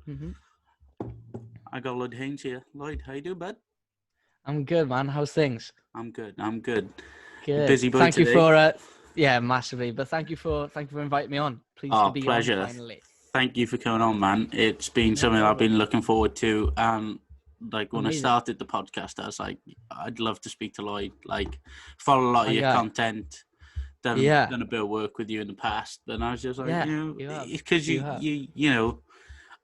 Mm-hmm. I got Lloyd Haines here. Lloyd, how you doing, bud? I'm good, man. How's things? I'm good. I'm good. You Good. busy boy Thank you today? for yeah, massively. But thank you for inviting me on. Pleased to Oh, be on pleasure. finally. Thank you for coming on, man. It's been No something I've problem. been looking forward to. And like when I Amazing. started the podcast, I was like, I'd love to speak to Lloyd. Like, follow a lot of My your guy. content. Done Yeah. a bit of work with you in the past, and I was just like, Yeah. You have. because You have. you know,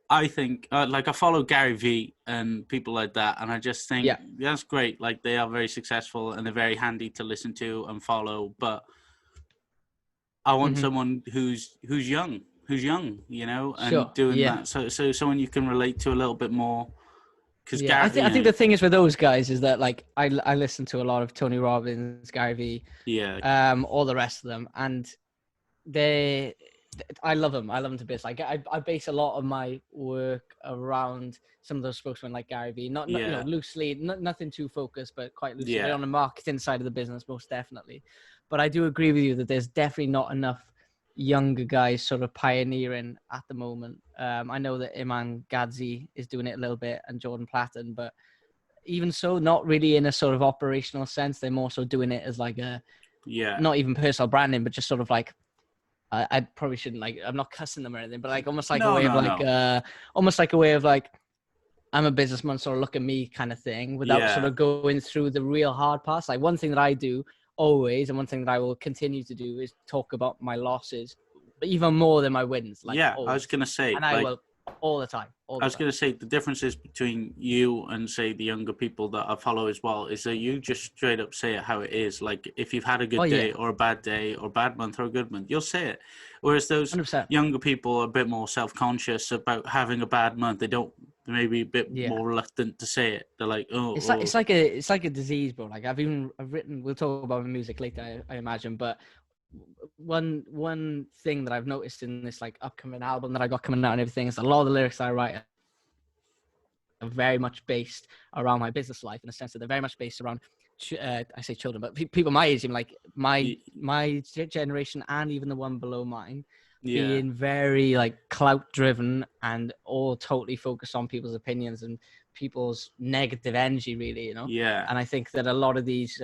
I think like I follow Gary Vee and people like that, and I just think Yeah. that's great. Like they are very successful and they're very handy to listen to and follow. But I want Mm-hmm. someone who's young, and Sure. doing Yeah. that. So someone you can relate to a little bit more. Because Yeah. Gary, I think the thing is with those guys is that like I listen to a lot of Tony Robbins, Gary Vee, yeah, all the rest of them, and they I love them. I love them to bits. Like I base a lot of my work around some of those spokesmen like Gary Vee. Not yeah, loosely, nothing too focused, but quite loosely. But yeah, on the marketing side of the business, most definitely. But I do agree with you that there's definitely not enough younger guys sort of pioneering at the moment. I know that Iman Gadzi is doing it a little bit and Jordan Platten, but even so, not really in a sort of operational sense. They're more so doing it as like a yeah, not even personal branding, but just sort of like I probably shouldn't like I'm not cussing them or anything, but like almost like a no, way of no, like no, almost like a way of like I'm a businessman, sort of look at me kind of thing without sort yeah, of going through the real hard parts. Like one thing that I do always and one thing that I will continue to do is talk about my losses, but even more than my wins, like yeah. I was always. gonna say And I like. will all the time, all I the was time. going to say the differences between you and say the younger people that I follow as well is that you just straight up say it how it is. Like if you've had a Oh good yeah, day or a bad month or a good month, you'll say it. Whereas those 100%. younger people are a bit more self-conscious about having a bad month. They don't maybe a bit Yeah. more reluctant to say it. They're like, It's oh, like a disease, bro. Like I've written. We'll talk about music later, I imagine. But one thing that I've noticed in this like upcoming album that I got coming out and everything is a lot of the lyrics I write are very much based around my business life in the sense that they're very much based around. I say children, but people my age, even like my generation and even the one below mine, yeah, being very like clout driven and all totally focused on people's opinions and people's negative energy, really, you know. yeah, And I think that a lot of these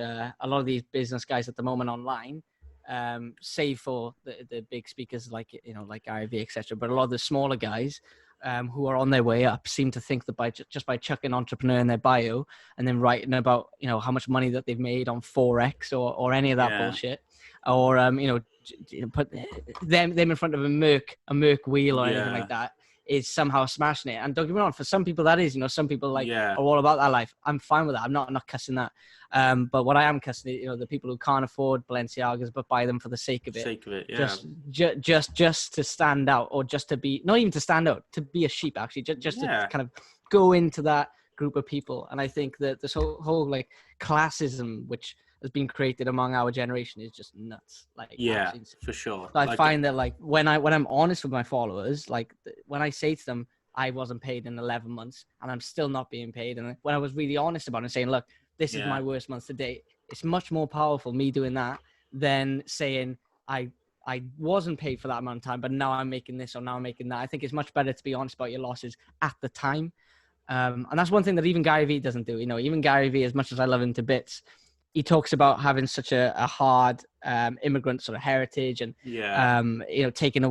business guys at the moment online, save for the big speakers like like Gary Vee, etc. But a lot of the smaller guys who are on their way up seem to think that by just by chucking entrepreneur in their bio and then writing about how much money that they've made on Forex or any of that yeah, bullshit, or put them in front of a Merc wheel or anything yeah, like that is somehow smashing it. And don't get me wrong, for some people that is, some people like yeah. are all about that life. I'm fine with that. I'm not cussing that. But what I am cussing is, the people who can't afford Balenciagas but buy them for the sake of it, Sake of it, yeah, just to stand out, or just to be, not even to stand out, to be a sheep, actually, just to yeah, kind of go into that group of people. And I think that this whole like classism which has been created among our generation is just nuts, like yeah, absolutely insane. for sure. So I Like, find that like when I'm honest with my followers, like when I say to them I wasn't paid in 11 months and I'm still not being paid, and when I was really honest about it and saying, look, this is yeah, my worst month to date, it's much more powerful me doing that than saying I wasn't paid for that amount of time, but now I'm making this or now I'm making that. I think it's much better to be honest about your losses at the time. And that's one thing that even Gary Vee doesn't do. Even Gary Vee, as much as I love him to bits, he talks about having such a hard immigrant sort of heritage and, yeah, taking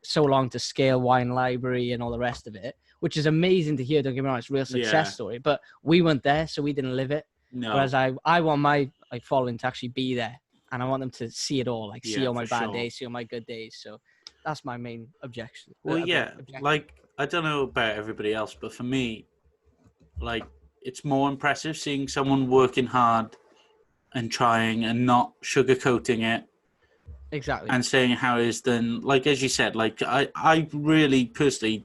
so long to scale Wine Library and all the rest of it, which is amazing to hear. Don't get me wrong, it's a real success yeah. story, but we weren't there, so we didn't live it. No, Whereas I want my following to actually be there, and I want them to see it all, like see yeah, all my for bad sure. days, see all my good days. So that's my main objection. Well, yeah, Objective. like I don't know about everybody else, but for me, like it's more impressive seeing someone working hard and trying and not sugarcoating it Exactly. and saying how it is. Then, like as you said, like I really personally,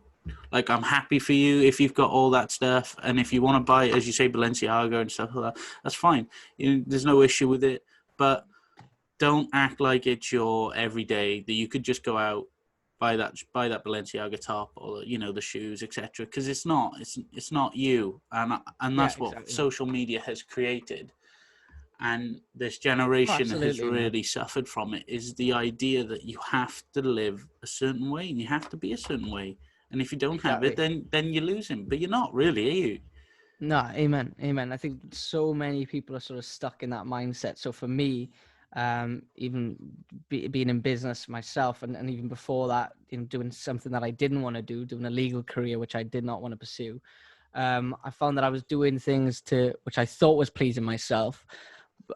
like I'm happy for you if you've got all that stuff, and if you want to buy, as you say, Balenciaga and stuff like that, that's fine. There's no issue with it, but don't act like it's your everyday that you could just go out buy that Balenciaga top or the shoes, etc. Because it's not you, and Yeah, that's what exactly, man. social media has created, and this Oh, generation has absolutely, man. really suffered from it. Is the idea that you have to live a certain way and you have to be a certain way, And if you don't have it, then you're losing. But you're not really, are you? No, amen, amen. I think so many people are sort of stuck in that mindset. So for me, even being in business myself, and even before that, doing something that I didn't want to do, doing a legal career which I did not want to pursue, I found that I was doing things which I thought was pleasing myself,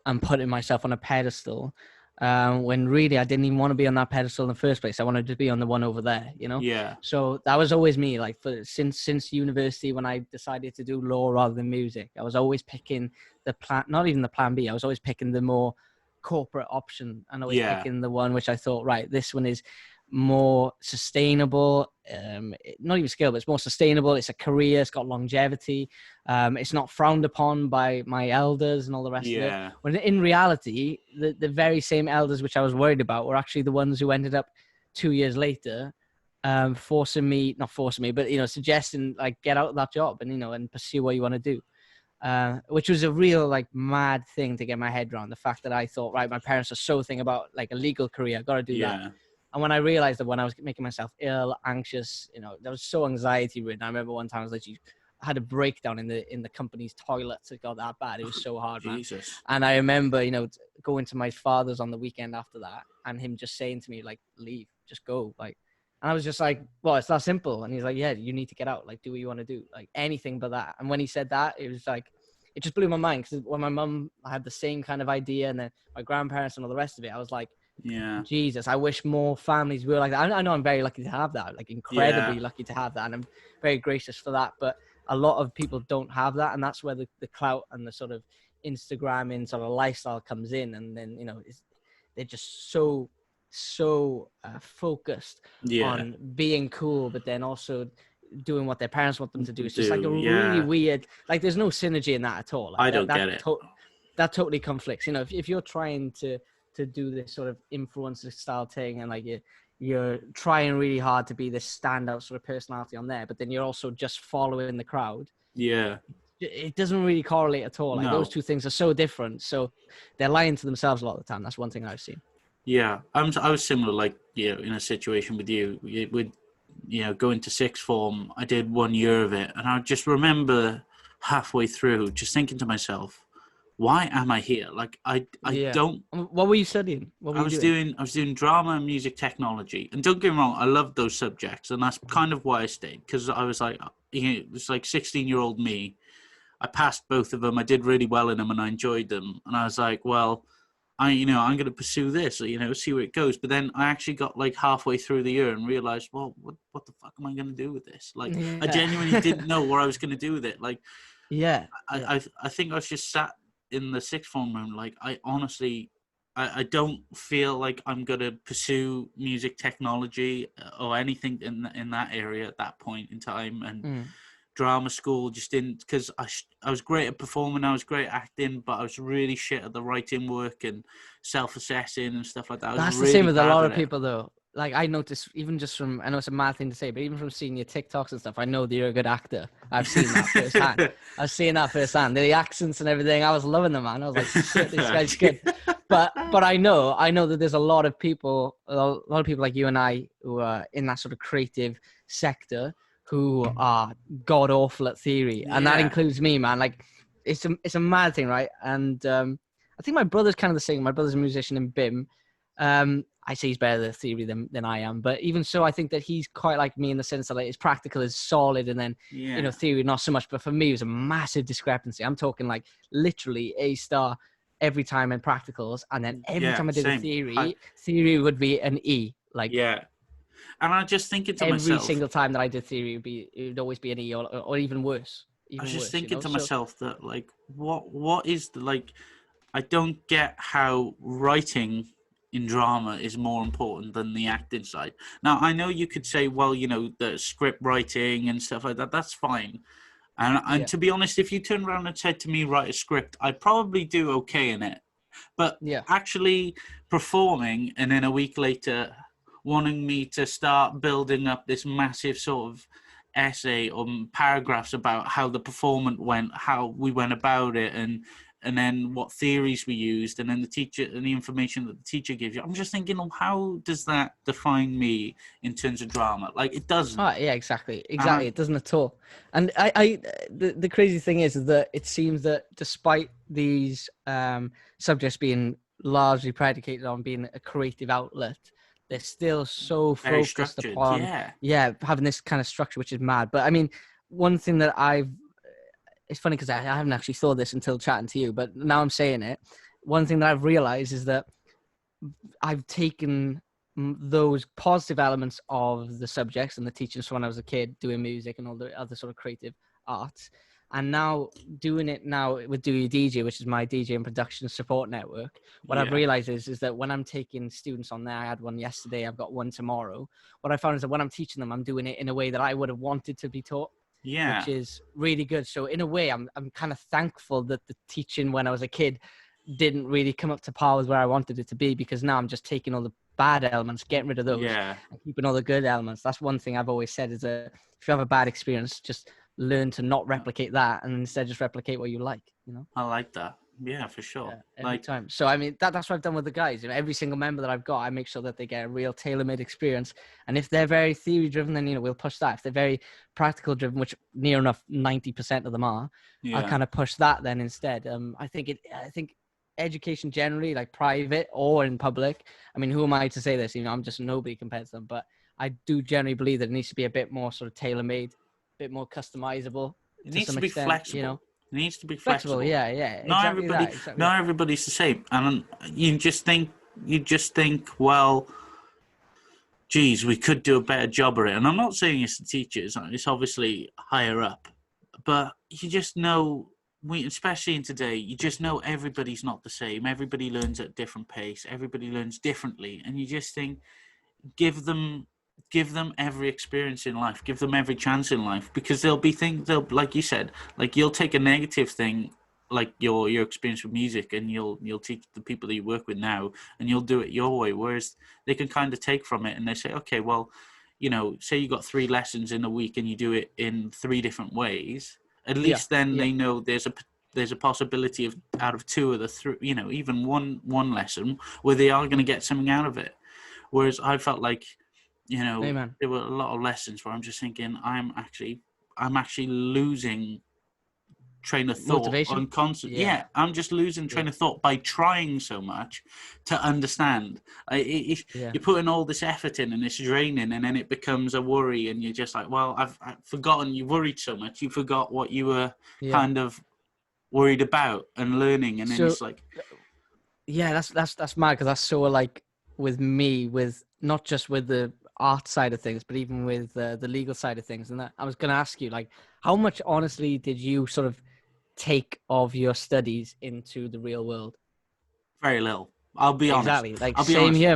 and putting myself on a pedestal, when really I didn't even want to be on that pedestal in the first place. I wanted to be on the one over there, Yeah. So that was always me. Like since university, when I decided to do law rather than music, I was always picking the plan, not even the plan B. I was always picking the more corporate option, and always picking the one which I thought, right, this one is more sustainable, not even skill, but it's more sustainable. It's a career, it's got longevity, it's not frowned upon by my elders and all the rest of it. When in reality, the very same elders which I was worried about were actually the ones who ended up 2 years later not forcing me, but suggesting like get out of that job and and pursue what you want to do. Which was a real like mad thing to get my head around, the fact that I thought, right, my parents are so thinking about like a legal career, I've got to do that. And when I realized that, when I was making myself ill, anxious, there was so anxiety ridden. I remember one time I was literally had a breakdown in the company's toilets. It got that bad. It was so hard, man. Jesus. And I remember, going to my father's on the weekend after that, and him just saying to me, like, leave, just go, like. And I was just like, well, it's that simple. And he's like, yeah, you need to get out, like, do what you want to do, like anything but that. And when he said that, it was like, it just blew my mind, because when my mum had the same kind of idea, and then my grandparents and all the rest of it, I was like, Jesus, I wish more families were like that. I know I'm very lucky to have that, like incredibly lucky to have that, and I'm very gracious for that. But a lot of people don't have that, and that's where the clout and the sort of Instagramming sort of lifestyle comes in. And then they're just so focused on being cool, but then also doing what their parents want them to do. It's just like a really weird, like there's no synergy in that at all. Like, I don't get it. That totally conflicts. If you're trying to do this sort of influencer style thing, and like you're trying really hard to be this standout sort of personality on there, but then you're also just following the crowd. It doesn't really correlate at all. Like those two things are so different. So they're lying to themselves a lot of the time. That's one thing I've seen. Yeah, I was similar, like, in a situation with you, with, going to sixth form. I did 1 year of it, and I just remember halfway through just thinking to myself, why am I here? Like, I don't. What were you studying? I was doing drama and music technology, and don't get me wrong, I loved those subjects, and that's kind of why I stayed, because I was like, it's like 16-year-old me. I passed both of them. I did really well in them, and I enjoyed them. And I was like, well, I'm going to pursue this, see where it goes. But then I actually got like halfway through the year and realized, well, what the fuck am I going to do with this? Like, I genuinely didn't know what I was going to do with it. Like, I think I was just sat in the sixth form room. Like, I honestly, I don't feel like I'm going to pursue music technology or anything in that area at that point in time. And drama school just didn't, because I was great at performing, I was great at acting, but I was really shit at the writing work and self-assessing and stuff like that. That's the same with a lot of people, though. Like, I noticed, even just from, I know it's a mad thing to say, but even from seeing your TikToks and stuff, I know that you're a good actor. I've seen that firsthand. I've seen that firsthand. The accents and everything, I was loving them, man. I was like, shit, this guy's good. But I know that there's a lot of people like you and I who are in that sort of creative sector who are god awful at theory, and that includes me, man. Like, it's a mad thing, right? And I think my brother's kind of the same. My brother's a musician in BIM. I say he's better at theory than I am, but even so, I think that he's quite like me in the sense that like his practical is solid, and then theory not so much. But for me, it was a massive discrepancy. I'm talking like literally A star every time in practicals, and then every time I did a theory would be an E. Like, and I just thinking to myself, every single time that I did theory, it would always be an E, or even worse. I was just thinking to myself that, like, what is the, like, I don't get how writing in drama is more important than the acting side. Now, I know you could say, well, the script writing and stuff like that, that's fine. And to be honest, if you turn around and said to me, write a script, I'd probably do okay in it. But actually performing, and then a week later wanting me to start building up this massive sort of essay or paragraphs about how the performance went, how we went about it, and and then what theories we used, and then the teacher and the information that the teacher gives you. I'm just thinking, how does that define me in terms of drama? Like, it doesn't. Oh, yeah, exactly. It doesn't at all. And the crazy thing is that it seems that despite these subjects being largely predicated on being a creative outlet, they're still so Very focused structured, upon, having this kind of structure, which is mad. But I mean, one thing that it's funny because I haven't actually thought this until chatting to you, but now I'm saying it. One thing that I've realized is that I've taken those positive elements of the subjects and the teachings from when I was a kid doing music and all the other sort of creative arts, and now doing it now with Do You DJ, which is my DJ and production support network. What I've realized is that when I'm taking students on there, I had one yesterday, I've got one tomorrow. What I found is that when I'm teaching them, I'm doing it in a way that I would have wanted to be taught. Yeah. Which is really good. So in a way, I'm kind of thankful that the teaching when I was a kid didn't really come up to par with where I wanted it to be, because now I'm just taking all the bad elements, getting rid of those, and keeping all the good elements. That's one thing I've always said, is that if you have a bad experience, just learn to not replicate that, and instead just replicate what you like, you know? I like that. Yeah, for sure. Every time. So, I mean, that's what I've done with the guys. You know, every single member that I've got, I make sure that they get a real tailor-made experience. And if they're very theory-driven, then, you know, we'll push that. If they're very practical-driven, which near enough 90% of them are, I'll kind of push that then instead. I think education generally, like private or in public, I mean, who am I to say this? You know, I'm just nobody compared to them. But I do generally believe that it needs to be a bit more sort of tailor-made, a bit more customizable. It needs to be flexible. You know? It needs to be flexible. Yeah. Not everybody's the same, and you just think, well, geez, we could do a better job of it. And I'm not saying it's the teachers; it's obviously higher up, but you just know, especially in today, you just know everybody's not the same. Everybody learns at a different pace. Everybody learns differently, and you just think, give them every experience in life, give them every chance in life, because there'll be things, like you said, like you'll take a negative thing, like your experience with music, and you'll teach the people that you work with now, and you'll do it your way, whereas they can kind of take from it and they say, okay, well, you know, say you got 3 lessons in a week and you do it in 3 different ways, at least then they know there's a possibility of, out of 2 of the 3, you know, even one lesson where they are going to get something out of it. Whereas I felt like, you know, there were a lot of lessons where I'm just thinking, I'm actually losing train of thought. Motivation? On constant. Yeah, I'm just losing train of thought by trying so much to understand. You're putting all this effort in and it's draining, and then it becomes a worry, and you're just like, well, I've forgotten. You worried so much, you forgot what you were kind of worried about and learning, and then it's like, that's mad, because that's sort of like with me, with not just with the art side of things, but even with the legal side of things. And that, I was going to ask you, like, how much honestly did you sort of take of your studies into the real world? Very little. I'll be honest. Exactly. Like, same here,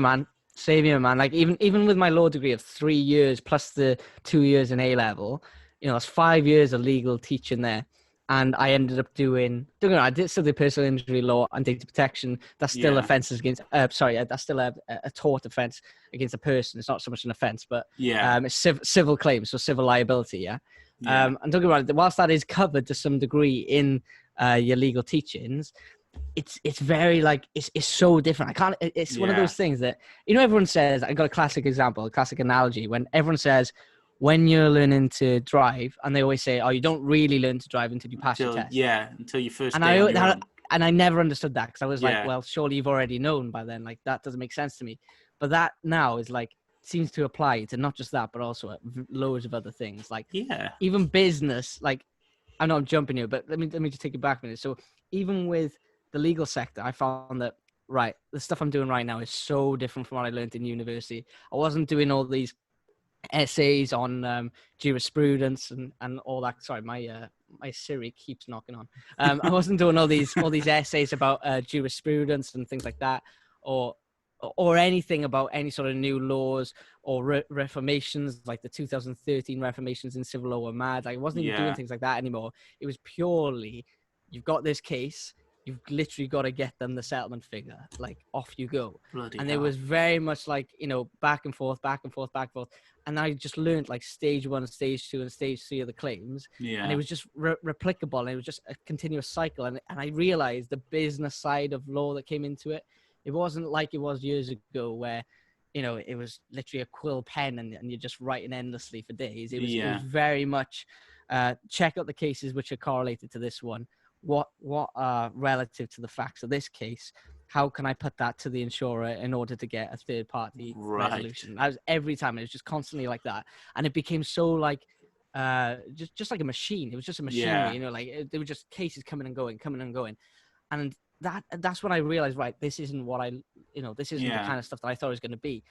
man. Like, even with my law degree of 3 years plus the 2 years in A level, you know, that's 5 years of legal teaching there. And I ended up I did still do personal injury law and data protection. That's still offences against, that's still a tort offence against a person. It's not so much an offence, but it's civil claims, so civil liability, and don't get me wrong, whilst that is covered to some degree in your legal teachings, it's very, like, it's so different. It's one of those things that, you know, everyone says, I got a classic example, a classic analogy, when everyone says, when you're learning to drive, and they always say, oh, you don't really learn to drive until you pass your test. Yeah, until you first. And I never understood that, because I was like, well, surely you've already known by then. Like, that doesn't make sense to me. But that now is like, seems to apply to not just that, but also loads of other things. Like, even business. Like, I know I'm jumping here, but let me just take it back a minute. So even with the legal sector, I found that, right, the stuff I'm doing right now is so different from what I learned in university. I wasn't doing all these essays on jurisprudence and all that. Sorry, my Siri keeps knocking on. I wasn't doing all these essays about jurisprudence and things like that, or anything about any sort of new laws or reformations, like the 2013 reformations in civil law were mad. Like, I wasn't even doing things like that anymore. It was purely, you've got this case, you've literally got to get them the settlement figure, like, off you go. Bloody hell. It was very much like, you know, back and forth. and I just learned like stage 1, stage 2, and stage 3 of the claims. Yeah. And it was just replicable, and it was just a continuous cycle. And I realized the business side of law that came into it. It wasn't like it was years ago where, you know, it was literally a quill pen and you're just writing endlessly for days. It was very much check out the cases which are correlated to this one. What are relative to the facts of this case? How can I put that to the insurer in order to get a third party resolution? That was every time. It was just constantly like that. And it became so like, just like a machine. It was just a machinery, you know, like there were just cases coming and going. And that's when I realized, right, this isn't what this isn't the kind of stuff that I thought it was going to be.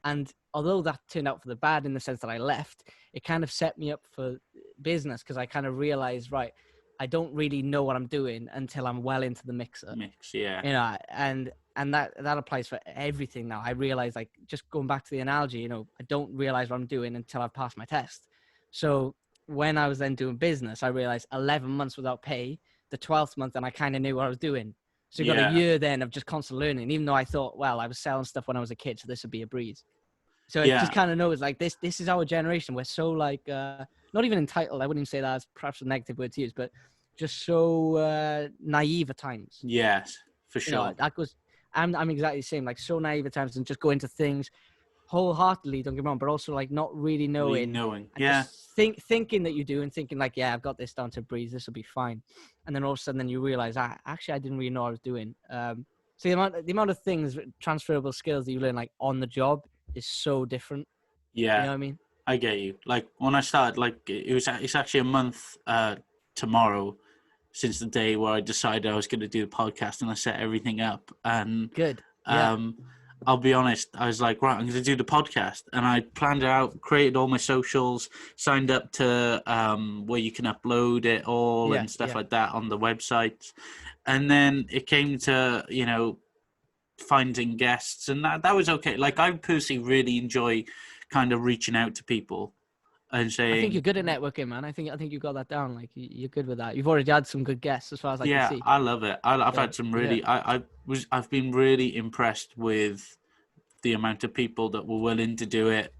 And although that turned out for the bad in the sense that I left, it kind of set me up for business, because I kind of realized, right, I don't really know what I'm doing until I'm well into the mixer. You know, and that applies for everything now. I realize, like, just going back to the analogy, you know, I don't realize what I'm doing until I've passed my test. So when I was then doing business, I realized 11 months without pay, the 12th month, and I kind of knew what I was doing. So you got a year then of just constant learning, even though I thought, well, I was selling stuff when I was a kid, so this would be a breeze. So it just kind of knows, like, this is our generation. We're so like, not even entitled. I wouldn't even say that as perhaps a negative word to use, but just so naive at times. Yes, for sure. You know, I'm exactly the same, like so naive at times, and just go into things wholeheartedly, don't get me wrong, but also like not really knowing. Just thinking that you do, and thinking like, yeah, I've got this down to a breeze, this will be fine. And then all of a sudden then you realize, actually I didn't really know what I was doing. So the amount of things, transferable skills that you learn like on the job is so different. Yeah. You know what I mean? I get you. Like when I started, like it's actually a month tomorrow since the day where I decided I was going to do the podcast, and I set everything up. And good. Yeah. I'll be honest, I was like, right, I'm going to do the podcast, and I planned it out, created all my socials, signed up to where you can upload it all and stuff like that on the website. And then it came to, you know, finding guests, and that was okay. Like, I personally really enjoy kind of reaching out to people and saying, I think you're good at networking, man. I think you got that down. Like, you're good with that. You've already had some good guests, as far as I can see. I love it. I've had some really. I've been really impressed with the amount of people that were willing to do it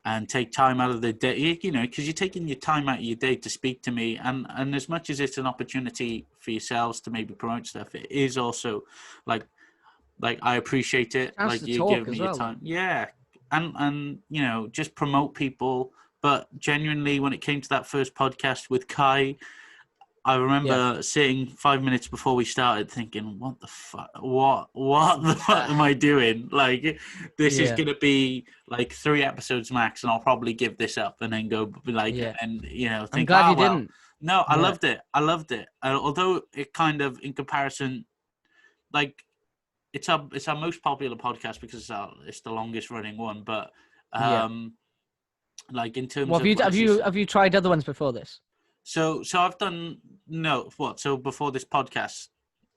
and take time out of their day. You know, because you're taking your time out of your day to speak to me, and as much as it's an opportunity for yourselves to maybe promote stuff, it is also like I appreciate it. Like, you give me your time. Yeah. And you know, just promote people. But genuinely, when it came to that first podcast with Kai, I remember sitting 5 minutes before we started thinking, what the fuck? What the fuck am I doing? Like, this is going to be like 3 episodes max, and I'll probably give this up and then go like, and, you know, think, I'm glad you didn't. No, I loved it. Although it kind of, in comparison, like, it's our most popular podcast because it's the longest running one, but like, in terms of, have you tried other ones before this? So I've done so before this podcast.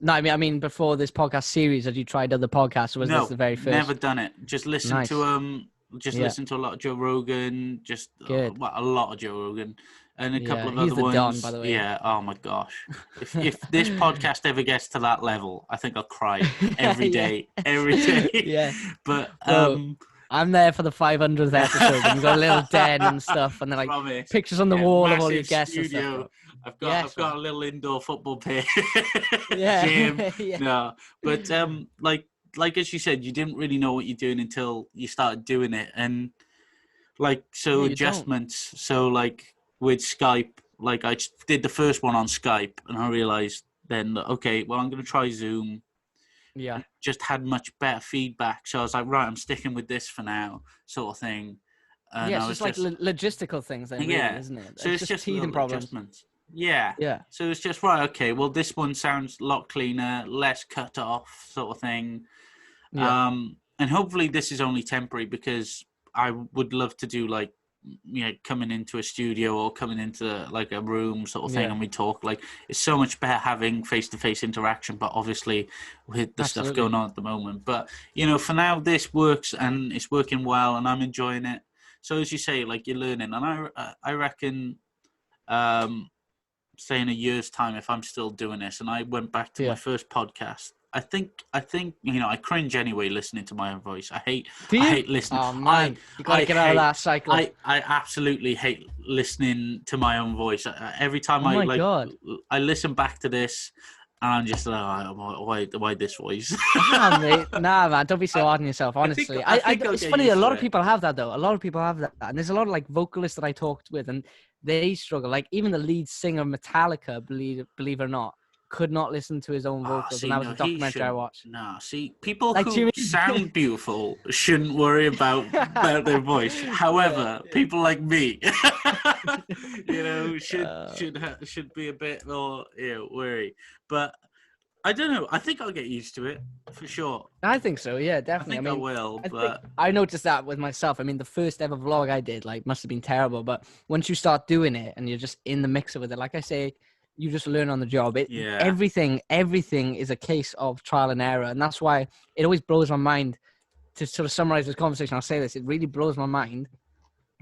No, I mean before this podcast series, have you tried other podcasts, or was this the very first? Never done it. Just listen to listen to a lot of Joe Rogan, a lot of Joe Rogan, and a couple of other ones. Don, by the way. Yeah. Oh my gosh. If this podcast ever gets to that level, I think I'll cry every day. Every day. Yeah. But I'm there for the 500th episode, and you've got a little den and stuff, and then like pictures on the wall of all your guests studio. And stuff. I've got a little indoor football pitch. Gym. No, but like as you said, you didn't really know what you're doing until you started doing it, and like adjustments. Don't. So like with Skype, like I did the first one on Skype, and I realized then that, okay, well, I'm going to try Zoom. Yeah. Just had much better feedback. So I was like, right, I'm sticking with this for now, sort of thing. And it's just like logistical things then, really, isn't it? So it's just teething problems. Adjustments. Yeah. So it's just, right, okay, well, this one sounds a lot cleaner, less cut off, sort of thing. Yeah. And hopefully this is only temporary, because I would love to do, like, you know, coming into a studio or coming into like a room sort of thing, and we talk. Like, it's so much better having face-to-face interaction, but obviously with the stuff going on at the moment. But, you know, for now this works, and it's working well, and I'm enjoying it. So as you say, like, you're learning, and I reckon say in a year's time, if I'm still doing this, and I went back to my first podcast I cringe anyway listening to my own voice. I Do you? hate listening. Oh man, you got to get out of that cycle. I absolutely hate listening to my own voice. Every time Oh my God. I listen back to this, and I'm just like, why this voice? Mate. Nah, man, don't be so hard on yourself. Honestly, it's funny. A lot of people have that though. A lot of people have that, and there's a lot of like vocalists that I talked with, and they struggle. Like even the lead singer of Metallica, believe it or not, could not listen to his own vocals, and that was a documentary I watched. People like, who sound beautiful shouldn't worry about their voice. However, people like me, should be a bit more worried. But I don't know. I think I'll get used to it for sure. I think so. Yeah, definitely. I think I will. But I noticed that with myself. I mean, the first ever vlog I did, like, must have been terrible. But once you start doing it and you're just in the mixer with it, like I say, you just learn on the job. Everything is a case of trial and error. And that's why it always blows my mind to sort of summarize this conversation. I'll say this. It really blows my mind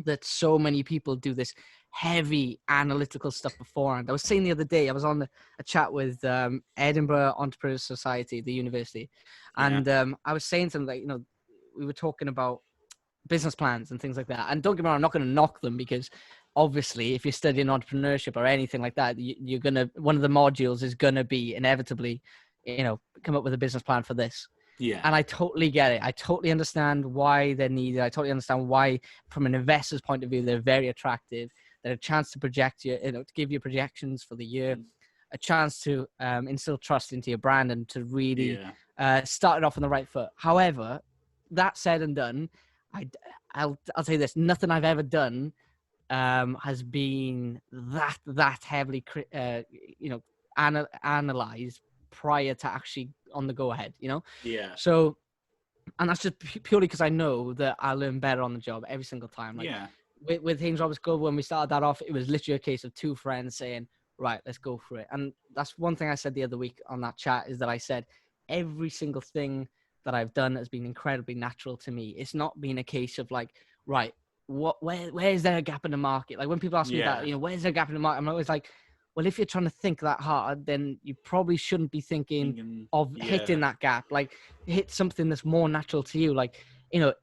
that so many people do this heavy analytical stuff beforehand. I was saying the other day, I was on a chat with Edinburgh Entrepreneurs Society, the university. And I was saying something like, we were talking about business plans and things like that. And don't get me wrong, I'm not going to knock them because obviously if you're studying entrepreneurship or anything like that, you're going to, one of the modules is going to be inevitably, come up with a business plan for this. Yeah. And I totally get it. I totally understand why they're needed. I totally understand why, from an investor's point of view, they're very attractive. They're a chance to project you, to give you projections for the year, a chance to instill trust into your brand and to really start it off on the right foot. However, that said and done, I'll say this: nothing I've ever done has been that heavily, analyzed prior to actually on the go ahead, Yeah. So, and that's just purely because I know that I learn better on the job every single time. Like, with Haines Roberts Global, when we started that off, it was literally a case of two friends saying, right, let's go for it. And that's one thing I said the other week on that chat, is that I said every single thing that I've done has been incredibly natural to me. It's not been a case of like, right, where is there a gap in the market? Like when people ask me that, where's there a gap in the market? I'm always like, well, if you're trying to think that hard, then you probably shouldn't be thinking of hitting that gap. Like hit something that's more natural to you. Like,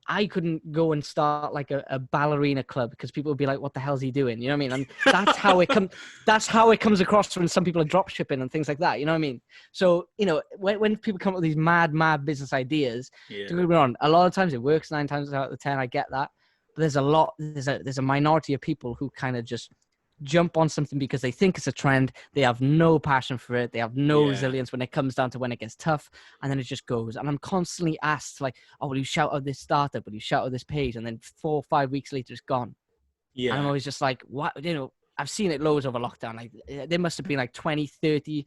I couldn't go and start like a ballerina club because people would be like, what the hell's he doing? You know what I mean? And that's how it comes across when some people are drop shipping and things like that. You know what I mean? So, when people come up with these mad business ideas, don't get me wrong, a lot of times it works 9 times out of 10. I get that. But there's a minority of people who kind of just jump on something because they think it's a trend. They have no passion for it. They have no resilience when it comes down to when it gets tough, and then it just goes. And I'm constantly asked like, oh, will you shout out this startup? Will you shout out this page? And then 4 or 5 weeks later, it's gone. Yeah. And I'm always just like, what? I've seen it loads over lockdown. Like there must have been like 20, 30,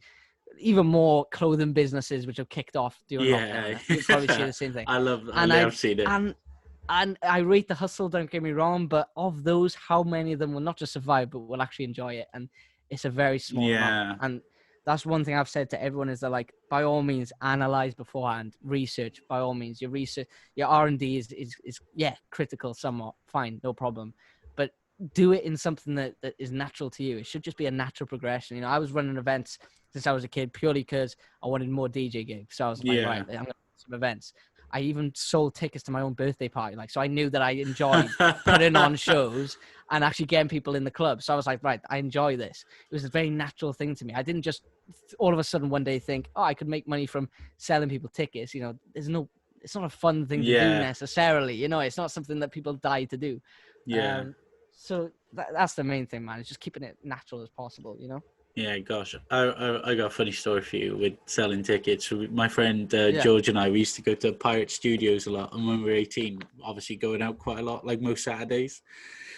even more clothing businesses which have kicked off during lockdown. You probably see the same thing. I've seen it. And I rate the hustle, don't get me wrong, but of those, how many of them will not just survive, but will actually enjoy it? And it's a very small amount. And that's one thing I've said to everyone is that, like, by all means, analyze beforehand, research, by all means. Your research, your R&D is critical somewhat, fine, no problem. But do it in something that is natural to you. It should just be a natural progression. I was running events since I was a kid purely because I wanted more DJ gigs. So I was like, right, I'm going to do some events. I even sold tickets to my own birthday party. So I knew that I enjoyed putting on shows and actually getting people in the club. So I was like, right, I enjoy this. It was a very natural thing to me. I didn't just all of a sudden one day think, oh, I could make money from selling people tickets. It's not a fun thing to do necessarily. It's not something that people die to do. Yeah. So that's the main thing, man. It's just keeping it natural as possible, Yeah, gosh, I got a funny story for you with selling tickets. My friend George and I, we used to go to Pirate Studios a lot, and when we were 18, obviously going out quite a lot, like most Saturdays.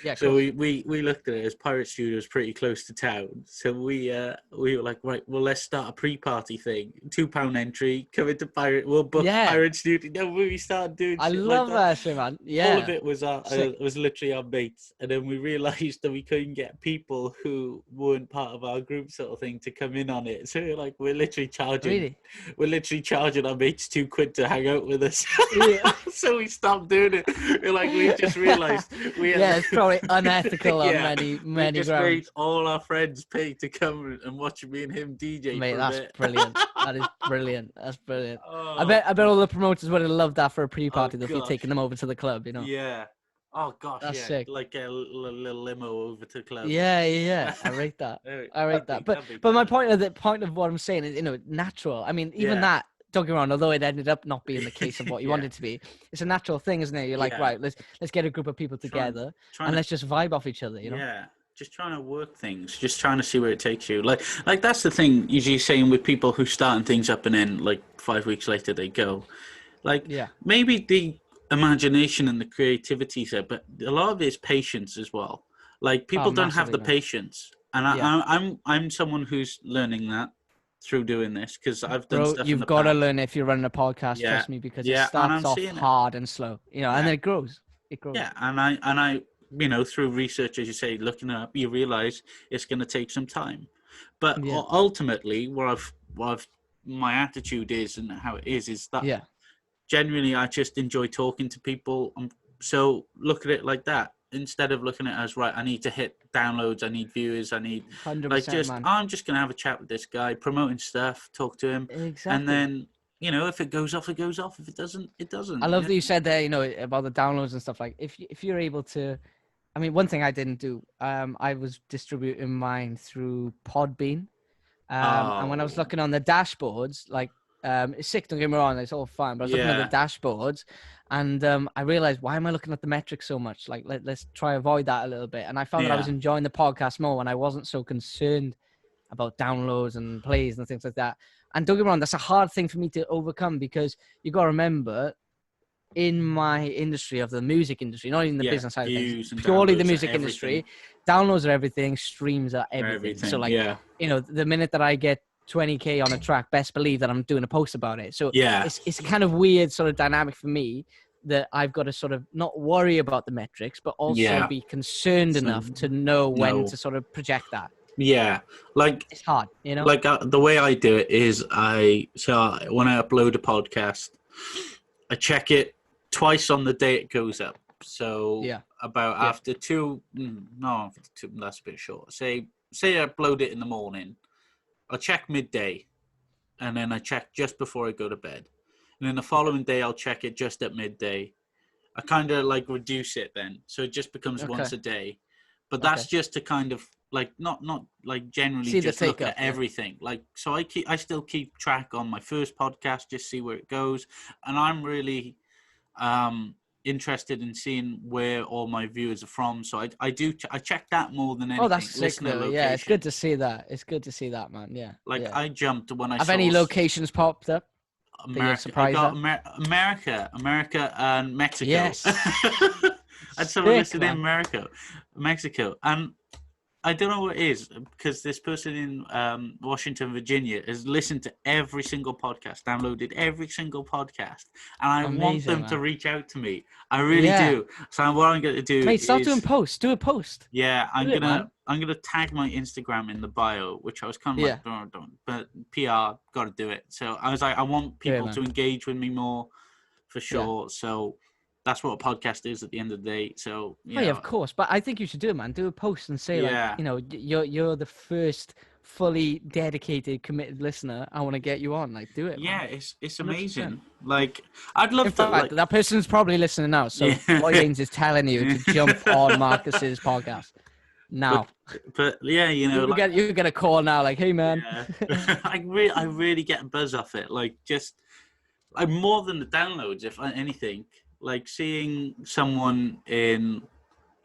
Yeah. So we looked at it as Pirate Studios pretty close to town. So we were like, right, well, let's start a pre-party thing. £2 entry, come into Pirate. We'll book Pirate Studio. No, we started doing. I shit love like that shit, man. Yeah. All of it was literally our mates, and then we realised that we couldn't get people who weren't part of our group sort of thing to come in on it. So like we're literally charging our mates £2 to hang out with us. Yeah. So we stopped doing it. We're like, we just realised it's probably unethical on many we just grounds. made all our friends pay to come and watch me and him DJ. Mate, for a that's bit. brilliant. That is brilliant. That's brilliant. Oh, I bet all the promoters would have loved that for a pre-party if you're gosh. taking them over to the club, you know. Yeah. Oh gosh, That's yeah. sick. Like a little limo over to the club. Yeah. I rate that. I rate that. But my point of what I'm saying is, you know, natural. I mean, even that, don't get me wrong, although it ended up not being the case of what you wanted it to be, it's a natural thing, isn't it? You're like, right, let's get a group of people together and let's just vibe off each other, you know? Yeah. Just trying to work things, just trying to see where it takes you. Like that's the thing usually saying with people who starting things up and then like 5 weeks later they go. Like maybe the imagination and the creativity there, but a lot of it is patience as well. Like people don't have the patience, and I'm someone who's learning that through doing this because I've done stuff. You've got to learn if you're running a podcast. Trust me, because it starts off hard and slow, you know, and then it grows. Yeah, and I you know, through research, as you say, looking up, you realize it's going to take some time. But ultimately, my attitude is and how it is that genuinely I just enjoy talking to people. So look at it like that instead of looking at it as, right, I need to hit downloads, I need viewers, I need 100%, I'm just going to have a chat with this guy, promoting stuff, talk to him. Exactly. And then, you know, if it goes off, it goes off. If it doesn't, it doesn't. I love that you said there, you know, about the downloads and stuff. Like if you're able to, I mean, one thing I didn't do, I was distributing mine through Podbean. And when I was looking on the dashboards, like, it's sick, don't get me wrong, it's all fine, but I was looking at the dashboards and I realized, why am I looking at the metrics so much? Like, let's try avoid that a little bit. And I found that I was enjoying the podcast more when I wasn't so concerned about downloads and plays and things like that. And don't get me wrong, that's a hard thing for me to overcome because you got to remember, in my industry of the music industry, not even the business side of things, purely the music industry, downloads are everything, streams are everything. So like, you know, the minute that I get 20K on a track, best believe that I'm doing a post about it. So it's kind of weird sort of dynamic for me that I've got to sort of not worry about the metrics, but also be concerned enough to know when to sort of project that. Yeah, like it's hard, you know. Like the way I do it is when I upload a podcast, I check it twice on the day it goes up. So after two, that's a bit short. Say I upload it in the morning, I'll check midday, and then I check just before I go to bed, and then the following day I'll check it just at midday. I kind of like reduce it then, so it just becomes once a day. But that's just to kind of like not like generally see just look at everything. Like so, I still keep track on my first podcast, just see where it goes, and I'm really interested in seeing where all my viewers are from. So I check that more than anything. Oh, that's sick though. Yeah, it's good to see that. It's good to see that, man. Yeah. I jumped when I have any locations popped up? America, I got America and Mexico. Yes. I had someone listed in Mexico, and I don't know what it is because this person in Washington, Virginia has listened to every single podcast, downloaded every single podcast, and I want them to reach out to me. I really do. So what I'm going to do is start doing posts. Do a post. Yeah, I'm gonna tag my Instagram in the bio, which I was kind of like, don't, but PR got to do it. So I was like, I want people to engage with me more, for sure. Yeah. So. That's what a podcast is at the end of the day. So yeah, of course. But I think you should do it, man. Do a post and say like, you know, you're the first fully dedicated, committed listener. I want to get you on. Like, do it. Yeah, man. It's amazing. Like, I'd love to. Like, that person's probably listening now. So Lloyd Haines is telling you to jump on Marcus's podcast now. But yeah, you know, you get a call now. Like, hey, man. Yeah. I really get a buzz off it. Like, just like more than the downloads, if anything. Like seeing someone in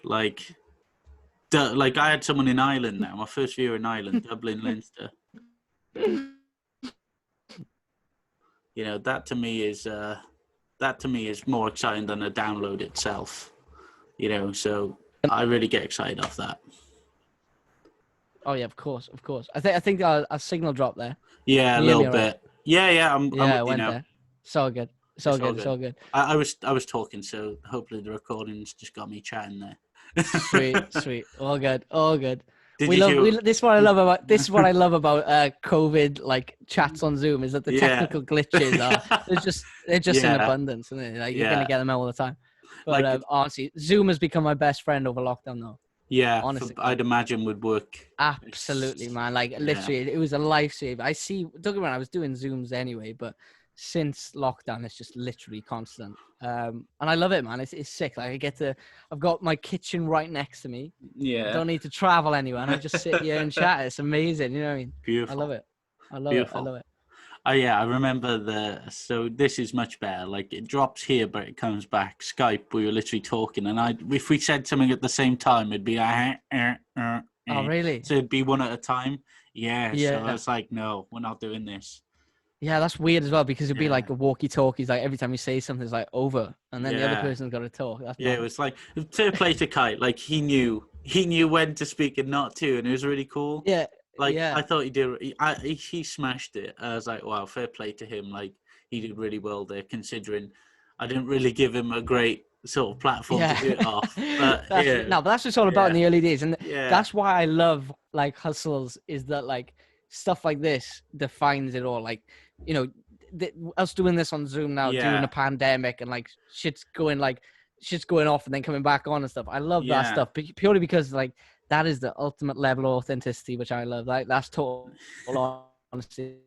I had someone in Ireland now, my first viewer in Ireland, Dublin, Leinster. You know, that to me is more exciting than the download itself. You know, so I really get excited off that. Oh yeah, of course. I think our signal dropped there. Yeah, a little bit. Right? Yeah. I went there. So good. So good. I was talking, so hopefully the recordings just got me chatting there. Sweet. All good. This is what I love about COVID like chats on Zoom is that the technical glitches they're just in abundance, and like you're gonna get them all the time. But like, honestly, Zoom has become my best friend over lockdown though. Yeah, honestly, I'd imagine would work. Absolutely, man. Like literally, it was a lifesaver. Don't get me wrong, I was doing Zooms anyway, but since lockdown, it's just literally constant. And I love it, man. It's sick. Like I've got my kitchen right next to me. Yeah. I don't need to travel anywhere, and I just sit here and chat. It's amazing. You know what I mean? Beautiful. I love it. I love it. Oh yeah, I remember so this is much better. Like it drops here, but it comes back. Skype, we were literally talking, and if we said something at the same time, it'd be Oh really? So it'd be one at a time. Yeah. So I was like, no, we're not doing this. Yeah, that's weird as well because it'd be like a walkie-talkies. Like every time you say something, it's like over, and then the other person's got to talk. It was like fair play to Kite. Like he knew when to speak and not to, and it was really cool. Yeah. Like I thought he did. He smashed it. I was like, wow, fair play to him. Like he did really well there, considering I didn't really give him a great sort of platform to do it off. But but that's what it's all about in the early days, and that's why I love like hustles. Is that like stuff like this defines it all? Like us doing this on Zoom now during a pandemic, and like shit's going off and then coming back on and stuff. I love that stuff purely because like. That is the ultimate level of authenticity, which I love. Like that's total honesty,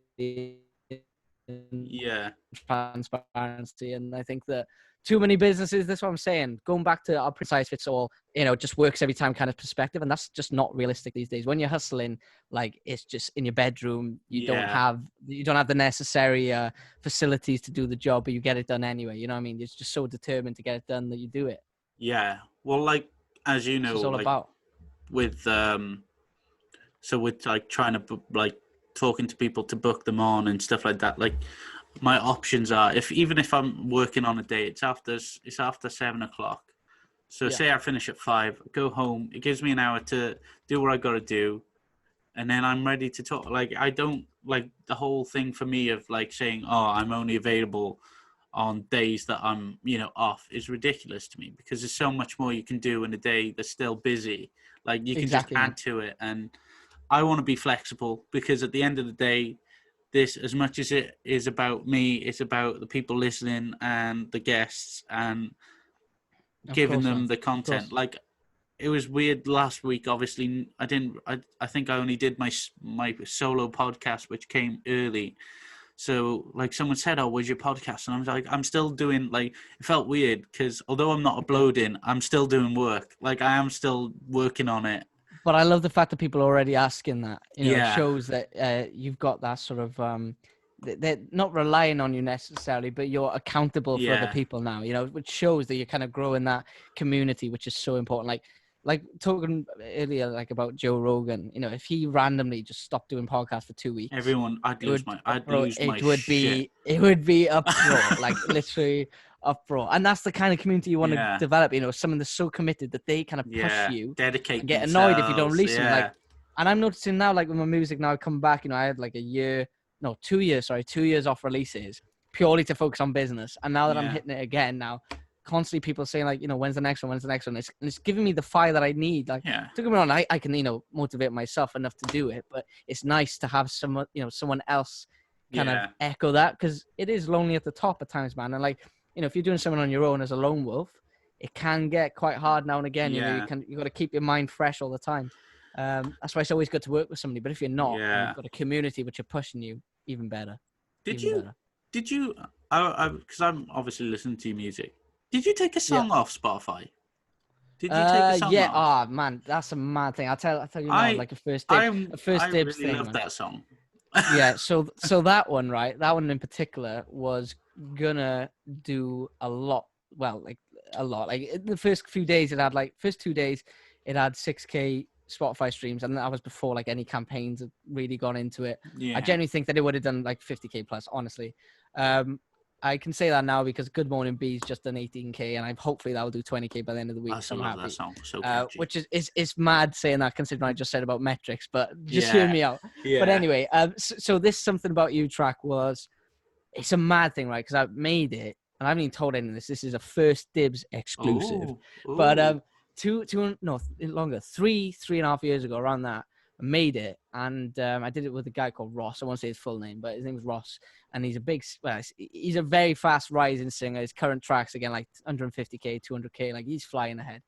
transparency, and I think that too many businesses. That's what I'm saying. Going back to our precise fits all, just works every time kind of perspective, and that's just not realistic these days. When you're hustling, like it's just in your bedroom. You don't have the necessary facilities to do the job, but you get it done anyway. You know what I mean? You're just so determined to get it done that you do it. Yeah. Well, like as you know, it's all about. With like trying to like talking to people to book them on and stuff like that, like my options are even if I'm working on a day, it's after 7:00. So say I finish at 5, go home, it gives me an hour to do what I got to do, and then I'm ready to talk. Like I don't like the whole thing for me of like saying, oh, I'm only available on days that I'm off is ridiculous to me, because there's so much more you can do in a day that's still busy. Like you can just add to it, and I want to be flexible, because at the end of the day, this, as much as it is about me, it's about the people listening and the guests and giving them the content. Like it was weird last week. Obviously, I think I only did my solo podcast, which came early. So like someone said, oh, where's your podcast? And I was like, I'm still doing, like, it felt weird because although I'm not uploading, I'm still doing work. Like I am still working on it. But I love the fact that people are already asking that. It shows that you've got that sort of, they're not relying on you necessarily, but you're accountable for other people now, which shows that you're kind of growing that community, which is so important. Like talking earlier, like about Joe Rogan, if he randomly just stopped doing podcasts for 2 weeks, I'd lose my shit. It would be uproar, like literally uproar. And that's the kind of community you want to develop, someone that's so committed that they kind of push you, dedicate, and get annoyed if you don't release them. Like, and I'm noticing now, like with my music now, I come back, I had like 2 years off releases purely to focus on business. And now that I'm hitting it again now, constantly people saying like, when's the next one? It's giving me the fire that I need. Like, don't get me wrong, I can, motivate myself enough to do it, but it's nice to have someone, someone else kind of echo that, because it is lonely at the top at times, man. And like, if you're doing something on your own as a lone wolf, it can get quite hard now and again. You got to keep your mind fresh all the time. That's why it's always good to work with somebody. But if you're not, and you've got a community which are pushing you, even better. Did you? Because I'm obviously listening to your music. Did you take a song off Spotify? Did you take a song off? Oh man, that's a mad thing. I'll tell you now, like a first dibs thing. I love that song. So that one, right? That one in particular was gonna do a lot. Well, like a lot. Like the first 2 days, it had 6K Spotify streams, and that was before like any campaigns had really gone into it. I genuinely think that it would have done like 50K plus, honestly. I can say that now because Good Morning Bee's just done 18K, and hopefully that will do 20K by the end of the week. I love that song. So which is mad saying that, considering I just said about metrics, but just hear me out. But anyway, so this Something About You track it's a mad thing, right? Because I made it, and I haven't even told anyone this. This is a first dibs exclusive. Ooh. But longer, 3.5 years ago, around that. I made it, and I did it with a guy called Ross. I won't say his full name, but his name is Ross, and he's a very fast rising singer. His current tracks again like 150k, 200k, like he's flying ahead.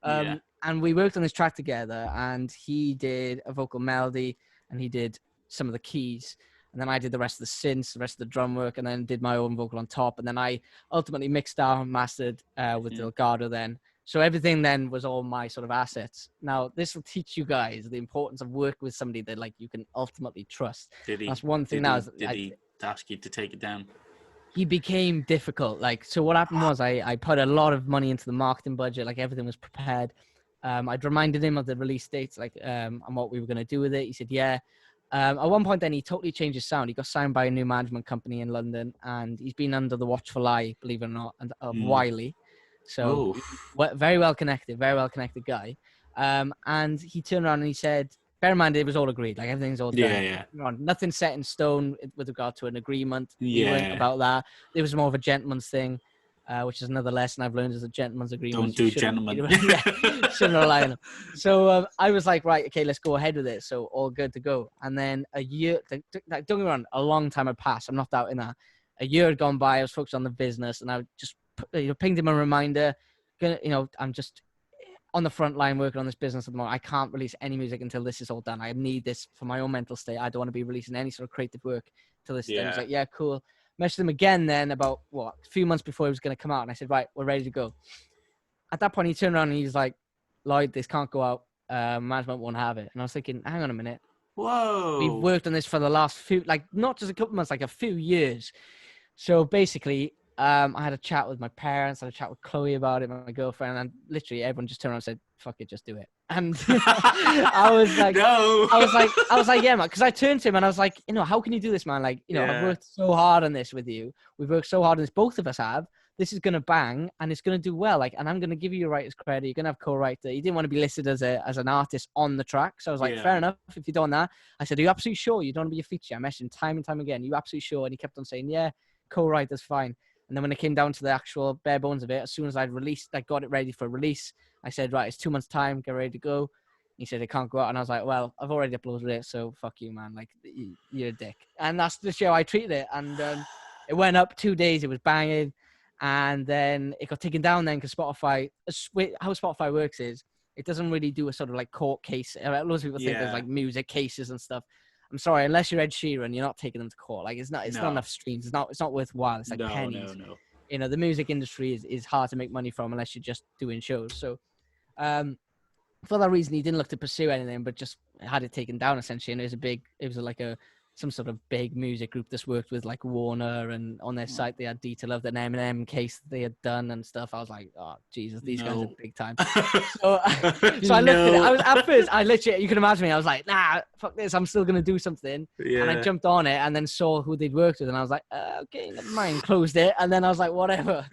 And we worked on this track together, and he did a vocal melody, and he did some of the keys, and then I did the rest of the synths, the rest of the drum work, and then did my own vocal on top, and then I ultimately mixed down and mastered with Delgado then. So everything then was all my sort of assets. Now, this will teach you guys the importance of working with somebody that like you can ultimately trust. That's one thing. Did he ask you to take it down? He became difficult. Like, so what happened was I put a lot of money into the marketing budget. Like everything was prepared. I'd reminded him of the release dates, like, and what we were going to do with it. He said, yeah. At one point then he totally changed his sound. He got signed by a new management company in London, and he's been under the watchful eye, believe it or not, of Wiley. So very well connected guy. And he turned around and he said, bear in mind, it was all agreed. Like everything's all done. Yeah. Nothing set in stone with regard to an agreement. We weren't about that. It was more of a gentleman's thing, which is another lesson I've learned, is a gentleman's agreement. Don't do gentlemen. Shouldn't rely on them. So I was like, right, okay, let's go ahead with it. So all good to go. And then a year, don't get me wrong, a long time had passed. I'm not doubting that. A year had gone by. I was focused on the business, and I just pinged him a reminder. I'm just on the front line working on this business at the moment. I can't release any music until this is all done. I need this for my own mental state. I don't want to be releasing any sort of creative work till this is done. He's like, yeah, cool. Messaged him again then about a few months before he was going to come out. And I said, right, we're ready to go. At that point, he turned around and he's like, Lloyd, this can't go out. Management won't have it. And I was thinking, hang on a minute. Whoa. We've worked on this for the last few, like not just a couple months, like a few years. So basically, I had a chat with my parents, I had a chat with Chloe about it, my girlfriend, and literally everyone just turned around and said, fuck it, just do it. And I was like, no. I was like, yeah, man, because I turned to him and I was like, how can you do this, man? Like, I've worked so hard on this with you. We've worked so hard on this, both of us have. This is going to bang and it's going to do well. Like, and I'm going to give you your writer's credit. You're going to have co-writer. He didn't want to be listed as an artist on the track. So I was like, fair enough. If you don't want that, I said, are you absolutely sure you don't want to be a feature? I messaged him time and time again. Are you absolutely sure? And he kept on saying, yeah, co-writer's fine. And then when it came down to the actual bare bones of it, as soon as I'd got it ready for release, I said, right, it's 2 months time, get ready to go. He said, it can't go out. And I was like, well, I've already uploaded it, so fuck you, man. Like, you're a dick. And that's the show I treated it. And it went up 2 days, it was banging. And then it got taken down then because Spotify, how Spotify works is, it doesn't really do a sort of like court case. Lots of people think there's like music cases and stuff. I'm sorry, unless you're Ed Sheeran, you're not taking them to court. Like it's not enough streams. It's not worthwhile. It's like pennies. No. The music industry is hard to make money from unless you're just doing shows. So, for that reason, he didn't look to pursue anything, but just had it taken down essentially. And it was like some sort of big music group that's worked with like Warner, and on their site they had detail of an Eminem case that they had done and stuff. I was like, oh Jesus, these guys are big time. So I looked at it. At first, I literally, you can imagine me, I was like, nah, fuck this, I'm still gonna do something. And I jumped on it and then saw who they'd worked with, and I was like, okay, never mind, closed it, and then I was like, whatever.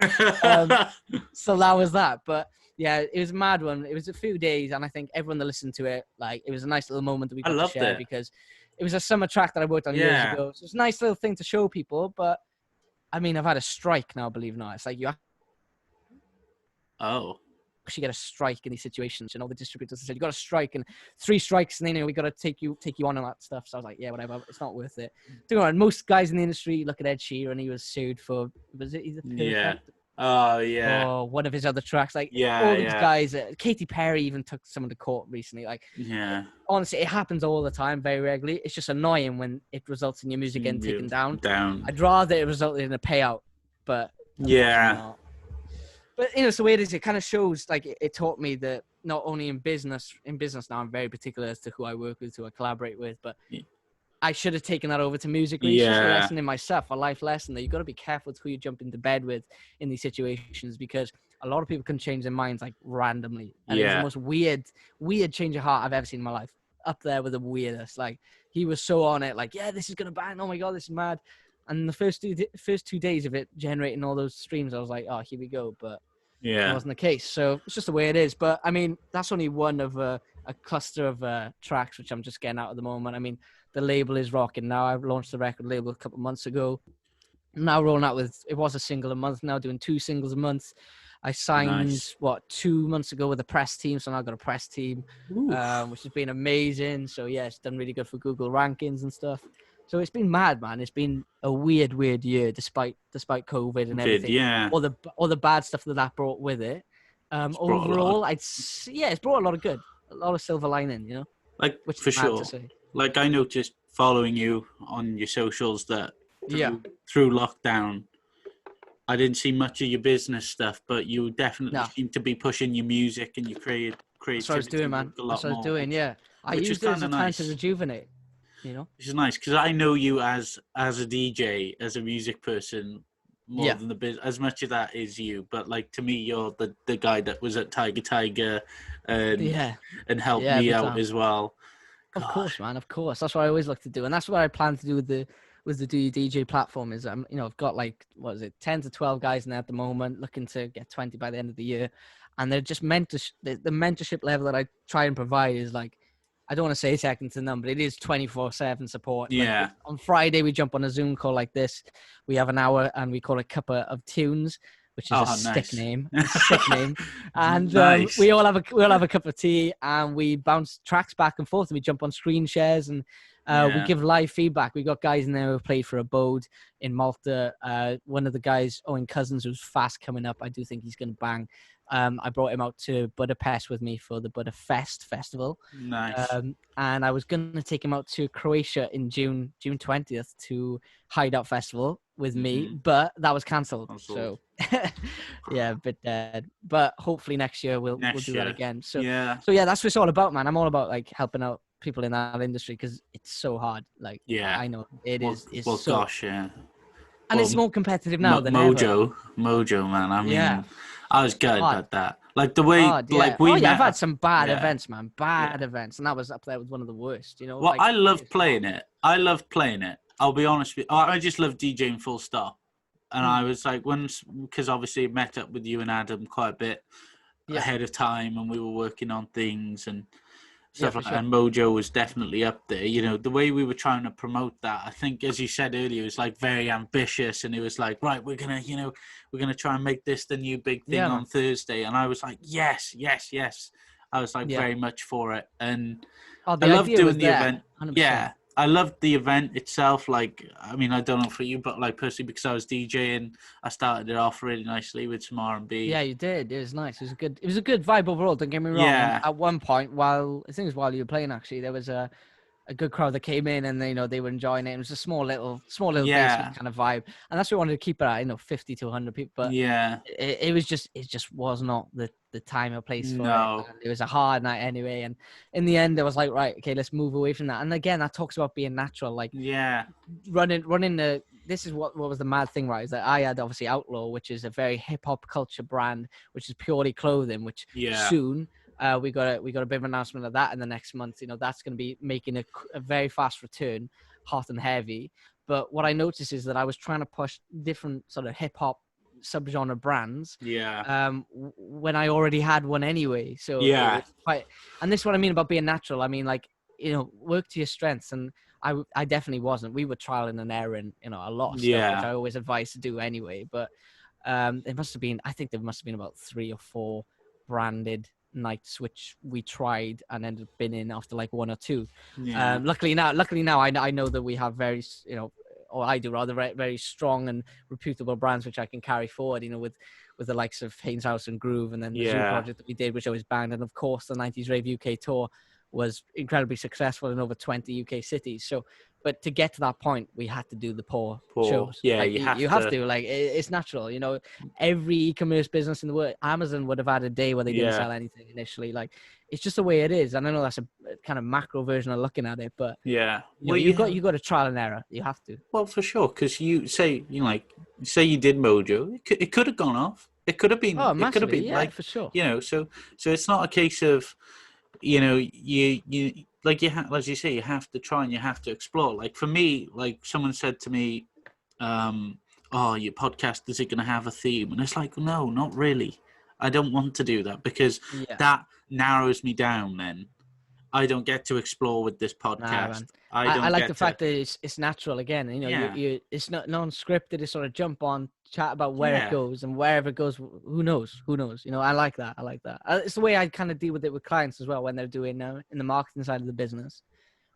So that was that. But yeah, it was a mad one. It was a few days, and I think everyone that listened to it, like, it was a nice little moment that we got to share because it was a summer track that I worked on years ago. So it's a nice little thing to show people. But I mean, I've had a strike now, believe it or not. It's like you actually get a strike in these situations. The distributors said you got a strike and 3 strikes, and then we got to take you on and that stuff. So I was like, yeah, whatever. It's not worth it. Most guys in the industry look at Ed Sheeran. He was sued for one of his other tracks. Like all these guys, Katy Perry even took someone to court recently. Like, honestly, it happens all the time, very regularly. It's just annoying when it results in your music getting taken down. I'd rather it resulted in a payout, but not. But it's the way it is. It kind of shows, like, it taught me that not only in business now, I'm very particular as to who I work with, who I collaborate with, but I should have taken that over to music. It's just a lesson in myself, a life lesson that you've got to be careful with who you jump into bed with in these situations, because a lot of people can change their minds like randomly. And it was the most weird change of heart I've ever seen in my life. Up there with the weirdest. Like, he was so on it, like, yeah, this is going to bang. Oh my God, this is mad. And the first 2 days of it generating all those streams, I was like, oh, here we go. But it wasn't the case. So it's just the way it is. But I mean, that's only one of a cluster of tracks, which I'm just getting out at the moment. I mean, the label is rocking now. I launched the record label a couple of months ago. Now rolling out with, it was a single a month, now doing 2 singles a month. I signed Nice. 2 months ago with a press team, so now I've got a press team, Ooh. which has been amazing. So yeah, it's done really good for Google rankings and stuff. So it's been mad, man. It's been a weird year, despite COVID and everything. Yeah. All the bad stuff that brought with it. Brought a lot Overall, of- it's brought a lot of good, a lot of silver lining, you know, like which for is mad sure. to say. Like I noticed following you on your socials that Yeah. through lockdown, I didn't see much of your business stuff, but you definitely No. seem to be pushing your music and your creativity That's what I was doing, man. a lot That's what I was more. doing. Yeah, I Which is used it as kind a of time to nice. rejuvenate. You know. Which is nice because I know you as a DJ, as a music person, more Yeah. than the biz. As much of that is you, but like to me, you're the guy that was at Tiger Yeah. and helped Yeah. me Every out time. as well. Of Gosh. course, man. Of course. That's what I always look to do, and that's what I plan to do with the Do You DJ platform. Is I've got like 10 to 12 guys in there at the moment, looking to get 20 by the end of the year, and they're just the mentorship level that I try and provide is like, I don't want to say second to none, but it is 24/7 support. Like Yeah. on Friday, we jump on a Zoom call like this. We have an hour, and we call it Cuppa of Tunes, which is a sick Nice. name. A sick name. And Nice. we all have a cup of tea, and we bounce tracks back and forth, and we jump on screen shares, and we give live feedback. We got guys in there who have played for Abode in Malta. One of the guys, Owen Cousins, who's fast coming up. I do think he's going to bang. I brought him out to Budapest with me for the Budapest festival. Nice. And I was going to take him out to Croatia in June 20th to Hideout Festival with me, but that was cancelled. So yeah, a bit dead. But hopefully next year we'll do that again. So yeah, that's what it's all about, man. I'm all about like helping out people in that industry because it's so hard. Like I know it is. It's well, so, gosh, yeah. And it's more competitive now than ever. Mojo, man. I mean, I was good at that. Like the way, I've had some bad events, man. Bad events, and that was up there with one of the worst. You know. Well, I love playing it. I'll be honest with you. I just love DJing full stop. And I was like, because obviously I met up with you and Adam quite a bit ahead of time, and we were working on things and stuff like that. And Mojo was definitely up there. You know, the way we were trying to promote that, I think, as you said earlier, it was like very ambitious, and it was like, right, we're gonna try and make this the new big thing on Thursday. And I was like, yes. I was like very much for it, and I love doing the event. 100%. Yeah. I loved the event itself. Like, I mean, I don't know for you, but like personally, because I was DJing, I started it off really nicely with some R&B. Yeah, you did. It was nice. It was a good vibe overall. Don't get me wrong. Yeah. And at one point, while you were playing, actually, there was a good crowd that came in, and they were enjoying it. It was a small little basement kind of vibe, and that's what we wanted to keep it at. 50 to 100 people. But it just was not the time or place for it. And it was a hard night anyway, and in the end, I was like, right, okay, let's move away from that. And again, that talks about being natural, like running the. This is what was the mad thing, right? Is that I had obviously Outlaw, which is a very hip hop culture brand, which is purely clothing, which soon. We got a bit of an announcement of that in the next month. That's going to be making a very fast return, hot and heavy. But what I noticed is that I was trying to push different sort of hip hop subgenre brands. When I already had one anyway. So and this is what I mean about being natural. I mean, like, work to your strengths, and I definitely wasn't. We were trialing and erroring, a lot of stuff, which I always advise to do anyway. But there must have been about 3 or 4 branded nights which we tried and ended up binning after like 1 or 2. Luckily now I know that we have very or I do rather very, very strong and reputable brands which I can carry forward, with the likes of Haines House and Groove, and then the Zoo project that we did, which I was banned, and of course the 90s Rave UK tour was incredibly successful in over 20 UK cities. So, but to get to that point, we had to do the poor shows. Yeah, like, you have to. Like, it's natural. Every e-commerce business in the world, Amazon would have had a day where they didn't sell anything initially. Like, it's just the way it is. And I know that's a kind of macro version of looking at it, but you got to trial and error. You have to. Well, for sure, because you say you did Mojo, it could have gone off. It could have been. Oh, massively, it could have been like for sure. So it's not a case of you like as you say, you have to try and you have to explore. Like for me, like someone said to me, your podcast, is it going to have a theme? And it's like, no, not really. I don't want to do that because that narrows me down then. I don't get to explore with this Nah, podcast. man. I don't I like get the to. fact that it's natural again. You know, Yeah. you it's not non-scripted. It's sort of jump on, chat about where it Yeah. goes, and wherever it goes, who knows? Who knows? You know, I like that. I like that. It's the way I kind of deal with it with clients as well when they're doing in the marketing side of the business.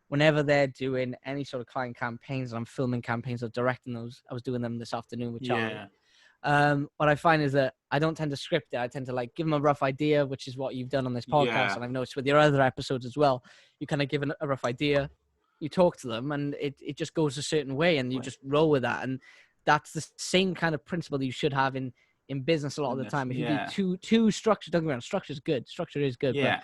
Whenever they're doing any sort of client campaigns, I'm filming campaigns or directing those. I was doing them this afternoon with Charlie. Yeah. What I find is that I don't tend to script it. I tend to like give them a rough idea, which is what you've done on this podcast. Yeah. And I've noticed with your other episodes as well, you kind of give a rough idea, you talk to them, and it just goes a certain way, and you just roll with that. And that's the same kind of principle that you should have in business a lot of the time. If you be too structured, don't get me wrong, structure is good. Structure is good, Yeah.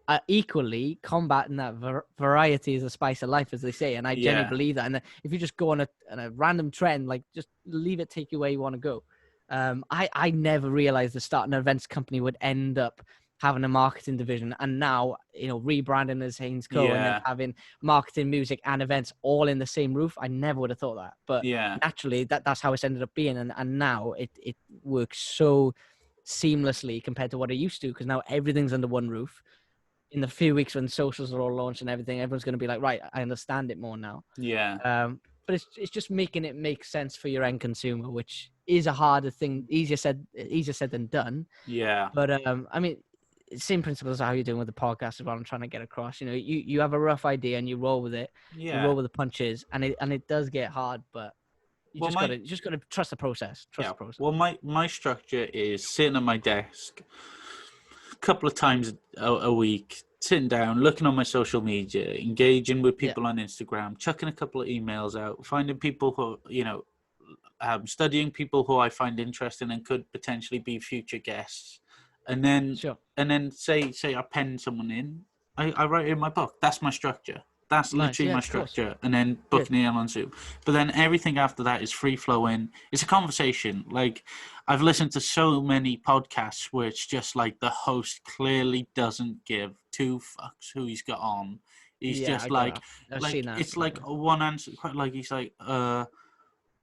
but equally combating that variety is the spice of life, as they say. And I genuinely believe that. And if you just go on a random trend, like just leave it take you where you want to go. I never realized that starting an events company would end up having a marketing division, and now, you know, rebranding as Haines Co. and then having marketing, music, and events all in the same roof. I never would have thought that, but naturally that's how it's ended up being. And now it works so seamlessly compared to what it used to, because now everything's under one roof. In the few weeks when socials are all launched and everything, everyone's going to be like, right, I understand it more now. Yeah. But it's just making it make sense for your end consumer, which is a harder thing. Easier said than done. Yeah. But I mean, same principles as how you're doing with the podcast is what I'm trying to get across. You know, you have a rough idea and you roll with it. Yeah. You roll with the punches, and it does get hard, but you just gotta trust the process. Trust the process. Well, my structure is sitting at my desk a couple of times a week, sitting down, looking on my social media, engaging with people on Instagram, chucking a couple of emails out, finding people who, you know, studying people who I find interesting and could potentially be future guests, and then say I pen someone in, I write in my book. That's my structure. That's literally my structure, and then booking in on Zoom. But then everything after that is free flowing. It's a conversation. Like, I've listened to so many podcasts where it's just like the host clearly doesn't give two fucks who he's got on. He's just like it's like a one answer. Quite like he's like,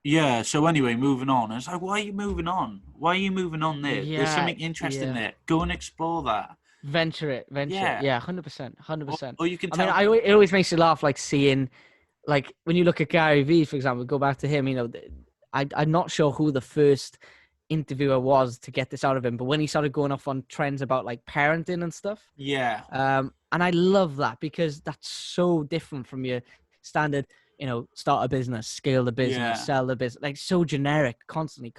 yeah. So anyway, moving on. And it's like, why are you moving on? Why are you moving on there? There's something interesting there. Go and explore that. Venture it. 100%. Or you can tell. I mean, it always makes you laugh, like seeing, like when you look at Gary Vee, for example, go back to him. You know, I'm not sure who the first interviewer was to get this out of him, but when he started going off on trends about like parenting and stuff, and I love that because that's so different from your standard, you know, start a business, scale the business, sell the business, like so generic, constantly.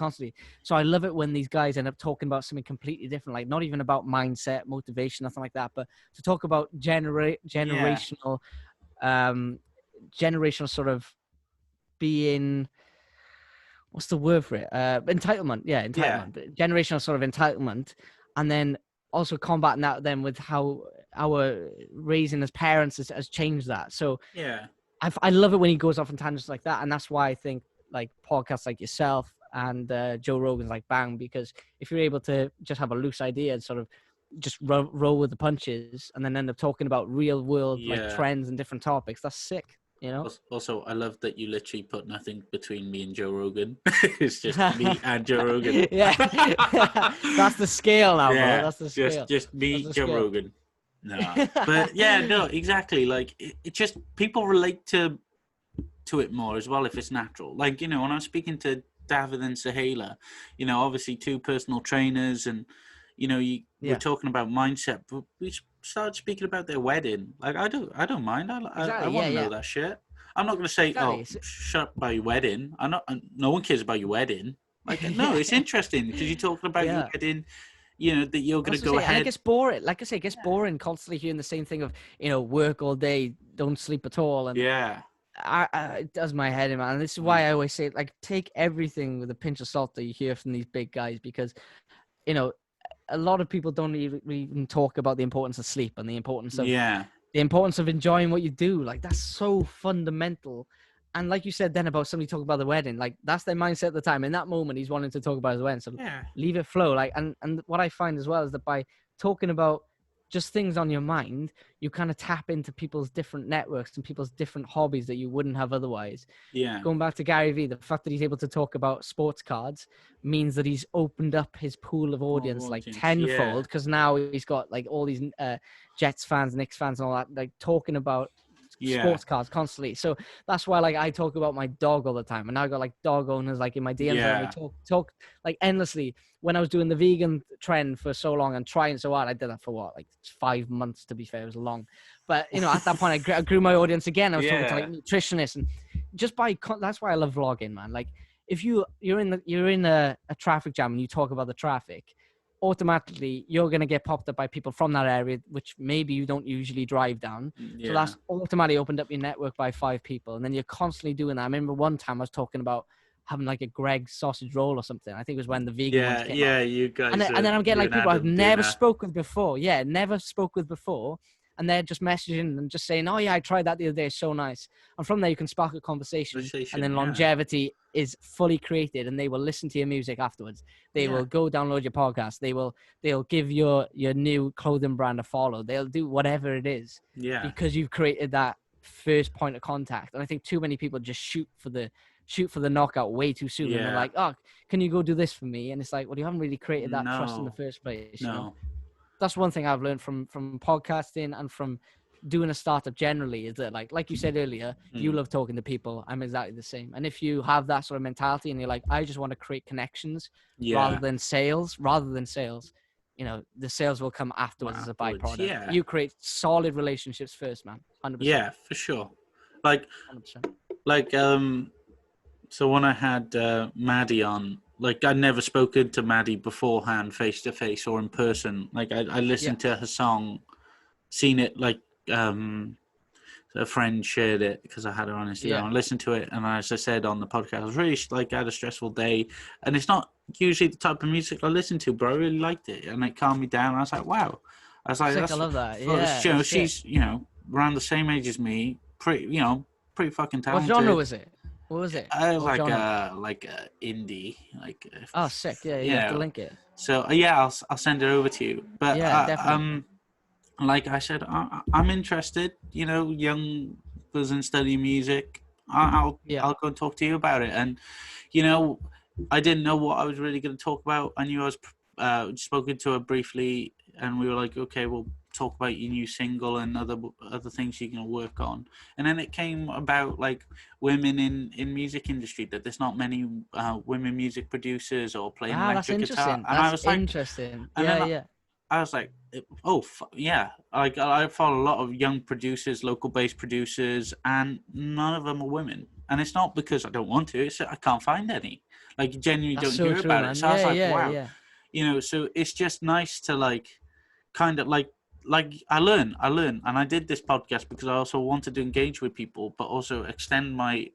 So I love it when these guys end up talking about something completely different, like not even about mindset, motivation, nothing like that, but to talk about generational sort of being, what's the word for it? Entitlement. Yeah, entitlement. Generational sort of entitlement. And then also combating that then with how our raising as parents has changed that. So I love it when he goes off on tangents like that. And that's why I think like podcasts like yourself and Joe Rogan's like bang, because if you're able to just have a loose idea and sort of just roll with the punches and then end up talking about real world like trends and different topics, that's sick. You know? Also, I love that you literally put nothing between me and Joe Rogan. It's just me and Joe Rogan. That's the scale now, bro. That's the scale. Just me, Joe Rogan. No, but no, exactly. Like it just people relate to it more as well if it's natural. Like, you know, when I'm speaking to David and Sahela, you know, obviously two personal trainers, and you know, we're talking about mindset, but we started speaking about their wedding. Like, I don't mind. I want to know that shit. I'm not going to say, shut up about your wedding. No one cares about your wedding. Like, no, it's interesting because you're talking about your wedding. You know, that you're going to go ahead. And it gets boring. Like I say, it gets boring constantly hearing the same thing of, you know, work all day, don't sleep at all. And it does my head in, man. And this is why I always say, like, take everything with a pinch of salt that you hear from these big guys, because, you know, a lot of people don't even talk about the importance of sleep and the importance of enjoying what you do. Like, that's so fundamental. And like you said then about somebody talking about the wedding, like that's their mindset at the time. In that moment, he's wanting to talk about his wedding. So leave it flow. Like, and what I find as well is that by talking about just things on your mind, you kind of tap into people's different networks and people's different hobbies that you wouldn't have otherwise. Yeah. Going back to Gary Vee, the fact that he's able to talk about sports cards means that he's opened up his pool of audience like tenfold, because now he's got like all these Jets fans, Knicks fans, and all that, like talking about sports cards constantly. So that's why like I talk about my dog all the time, and now I got like dog owners like in my DMs, and we talk like endlessly. When I was doing the vegan trend for so long and trying so hard, I did that for what, like 5 months, to be fair. It was long, but you know, at that point I grew my audience again. I was talking to like nutritionists, and just that's why I love vlogging, man. Like if you're in a traffic jam and you talk about the traffic, automatically you're going to get popped up by people from that area, which maybe you don't usually drive down. So that's automatically opened up your network by 5 people. And then you're constantly doing that. I remember one time I was talking about having like a Greg's sausage roll or something. I think it was when the vegan ones came out. You guys. And then I'm getting like people I've never spoke with before. Yeah, never spoke with before. And they're just messaging and just saying, oh yeah, I tried that the other day. It's so nice. And from there you can spark a conversation. And then longevity is fully created, and they will listen to your music afterwards. They will go download your podcast. They'll give your new clothing brand a follow. They'll do whatever it is. Yeah. Because you've created that first point of contact. And I think too many people just shoot for the knockout way too soon. And they're like, oh, can you go do this for me? And it's like, well, you haven't really created that trust in the first place. You know? That's one thing I've learned from podcasting and from doing a startup generally, is that like you said earlier, you love talking to people. I'm exactly the same. And if you have that sort of mentality and you're like, I just want to create connections rather than sales, you know, the sales will come afterwards as a byproduct. Yeah. You create solid relationships first, man. 100%. Yeah, for sure. Like, 100%. Like, so when I had Maddie on, like I'd never spoken to Maddie beforehand, face to face or in person. Like I listened to her song, seen it, like a friend shared it because I had her on Instagram. I listened to it, and as I said on the podcast, I was really like, I had a stressful day, and it's not usually the type of music I listen to, but I really liked it, and it calmed me down. I was like, wow. I was like, I love that. You know, she's around the same age as me, pretty fucking talented. What genre was it? What was it? I was like indie, like. Oh, sick! Yeah, you have to link it. So I'll send it over to you. But definitely. Like I said, I'm interested. You know, young person studying music. I'll go and talk to you about it. And you know, I didn't know what I was really going to talk about. I knew I was spoken to her briefly, and we were like, okay, we'll talk about your new single and other things you're going to work on. And then it came about like women in music industry, that there's not many women music producers or playing electric guitar. And I was like, interesting. I was like, like I follow a lot of young producers, local based producers, and none of them are women. And it's not because I don't want to, it's that I can't find any. Like, you genuinely don't hear about it. So I was like, wow. Yeah. You know, so it's just nice to like kind of like I learn, and I did this podcast because I also wanted to engage with people, but also extend my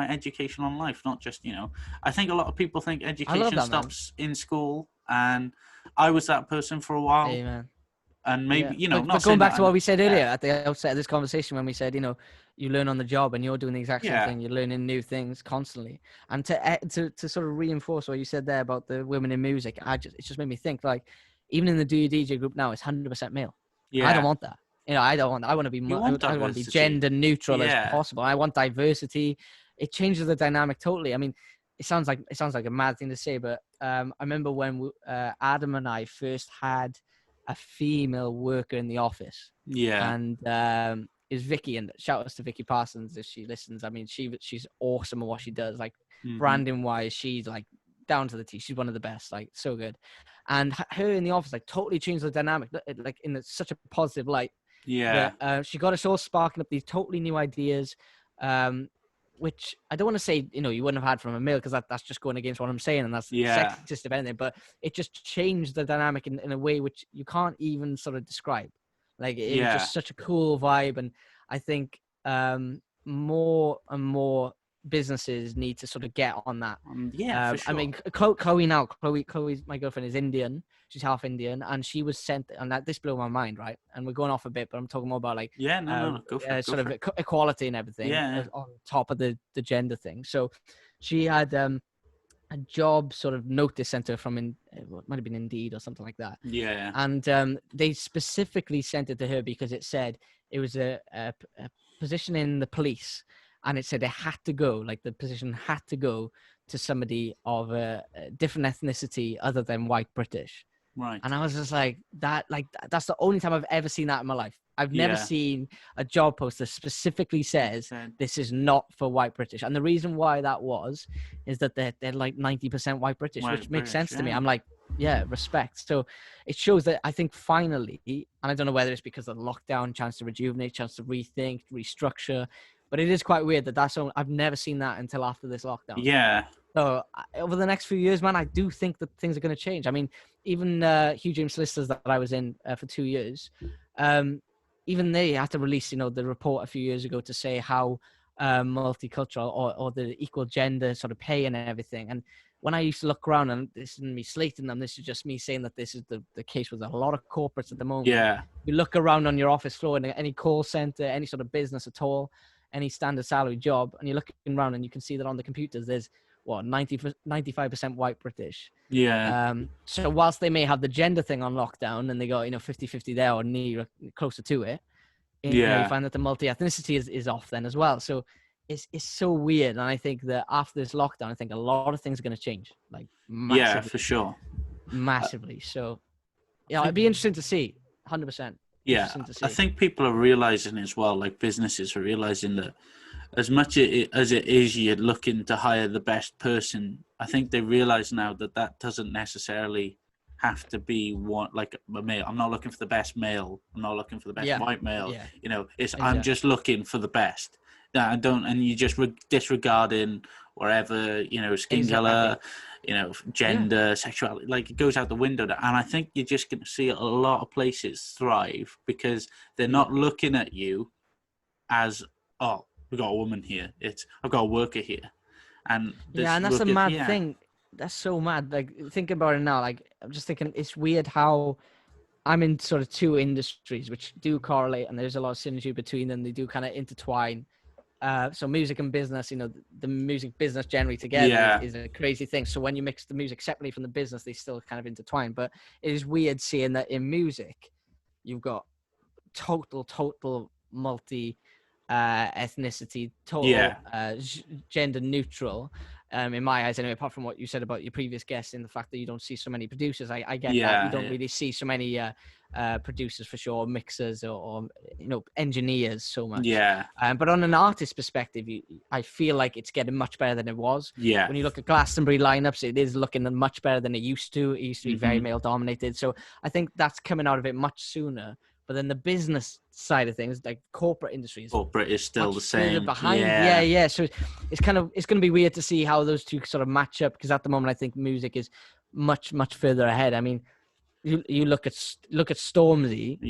education on life, not just, you know, I think a lot of people think education stops in school, and I was that person for a while. Amen. And maybe, you know, but going back to what we said earlier at the outset of this conversation, when we said, you know, you learn on the job, and you're doing the exact same thing. You're learning new things constantly. And to sort of reinforce what you said there about the women in music, it just made me think, like, even in the Do You DJ group now, it's 100% male. Yeah. I don't want that. You know, I don't want. I want to be. I want to be gender neutral as possible. I want diversity. It changes the dynamic totally. I mean, it sounds like a mad thing to say, but I remember when Adam and I first had a female worker in the office. Yeah. And is Vicky, and shout outs to Vicky Parsons if she listens. I mean, she's awesome at what she does. Like, branding wise, she's like down to the T. She's one of the best. Like, so good. And her in the office like totally changed the dynamic, like in such a positive light. Yeah. But, she got us all sparking up these totally new ideas, which I don't want to say, you know, you wouldn't have had from a male, because that's just going against what I'm saying, and that's sexist if anything. But it just changed the dynamic in a way which you can't even sort of describe. Like, it was just such a cool vibe, and I think more and more businesses need to sort of get on that. For sure. I mean, Chloe's my girlfriend is Indian. She's half Indian, and she was sent, and this blew my mind, right? And we're going off a bit, but I'm talking more about like sort of equality and everything on top of the gender thing. So she had job sort of notice center from it might have been Indeed or something like that. Yeah. And they specifically sent it to her because it said it was a position in the police, and it said it had to go, like the position had to go to somebody of a different ethnicity other than white British. Right. And I was just like, that's the only time I've ever seen that in my life. I've never Yeah. seen a job post that specifically says this is not for white British. And the reason why that is that they're like 90% white British, which makes sense to me. I'm like, yeah, respect. So it shows that I think finally, and I don't know whether it's because of the lockdown, chance to rejuvenate, chance to rethink, restructure, but it is quite weird that I've never seen that until after this lockdown. Yeah. So over the next few years, man, I do think that things are going to change. I mean, even Hugh James Solicitors that I was in for 2 years, even they had to release, the report a few years ago to say how multicultural or the equal gender sort of pay and everything. And when I used to look around, and this isn't me slating them, this is just me saying that this is the case with a lot of corporates at the moment. Yeah. You look around on your office floor in any call center, any sort of business at all, any standard salary job, and you're looking around and you can see that on the computers there's 95% white British. Yeah. So whilst they may have the gender thing on lockdown and they got 50-50 there or near closer to it, you find that the multi-ethnicity is off then as well. So it's so weird. And I think that after this lockdown, I think a lot of things are going to change, like massively. Yeah, for sure. Massively. So it'd be interesting to see. 100%. Yeah, I think people are realizing as well, like businesses are realizing that as much as it is you're looking to hire the best person, I think they realize now that doesn't necessarily have to be like a male. I'm not looking for the best male. I'm not looking for the best white male. Yeah. It's exactly. I'm just looking for the best. And you just disregarding wherever, skin color, gender, sexuality, like it goes out the window. And I think you're just going to see a lot of places thrive because they're not looking at you as, oh, we've got a woman here. I've got a worker here. And that's a mad thing. That's so mad. Like, think about it now. Like, I'm just thinking it's weird how I'm in sort of two industries which do correlate and there's a lot of synergy between them. They do kind of intertwine. So music and business, the music business generally together is a crazy thing. So when you mix the music separately from the business, they still kind of intertwine. But it is weird seeing that in music, you've got total multi ethnicity, total gender neutral. In my eyes, anyway, apart from what you said about your previous guest, in the fact that you don't see so many producers, I get that. You don't really see so many producers for sure, mixers or engineers so much. Yeah. But on an artist perspective, I feel like it's getting much better than it was. Yeah. When you look at Glastonbury lineups, it is looking much better than it used to. It used to be very male dominated. So I think that's coming out of it much sooner. But then the business side of things, like corporate industries, corporate is still the same. Behind, yeah. So it's going to be weird to see how those two sort of match up because at the moment I think music is much further ahead. I mean, you look at Stormzy,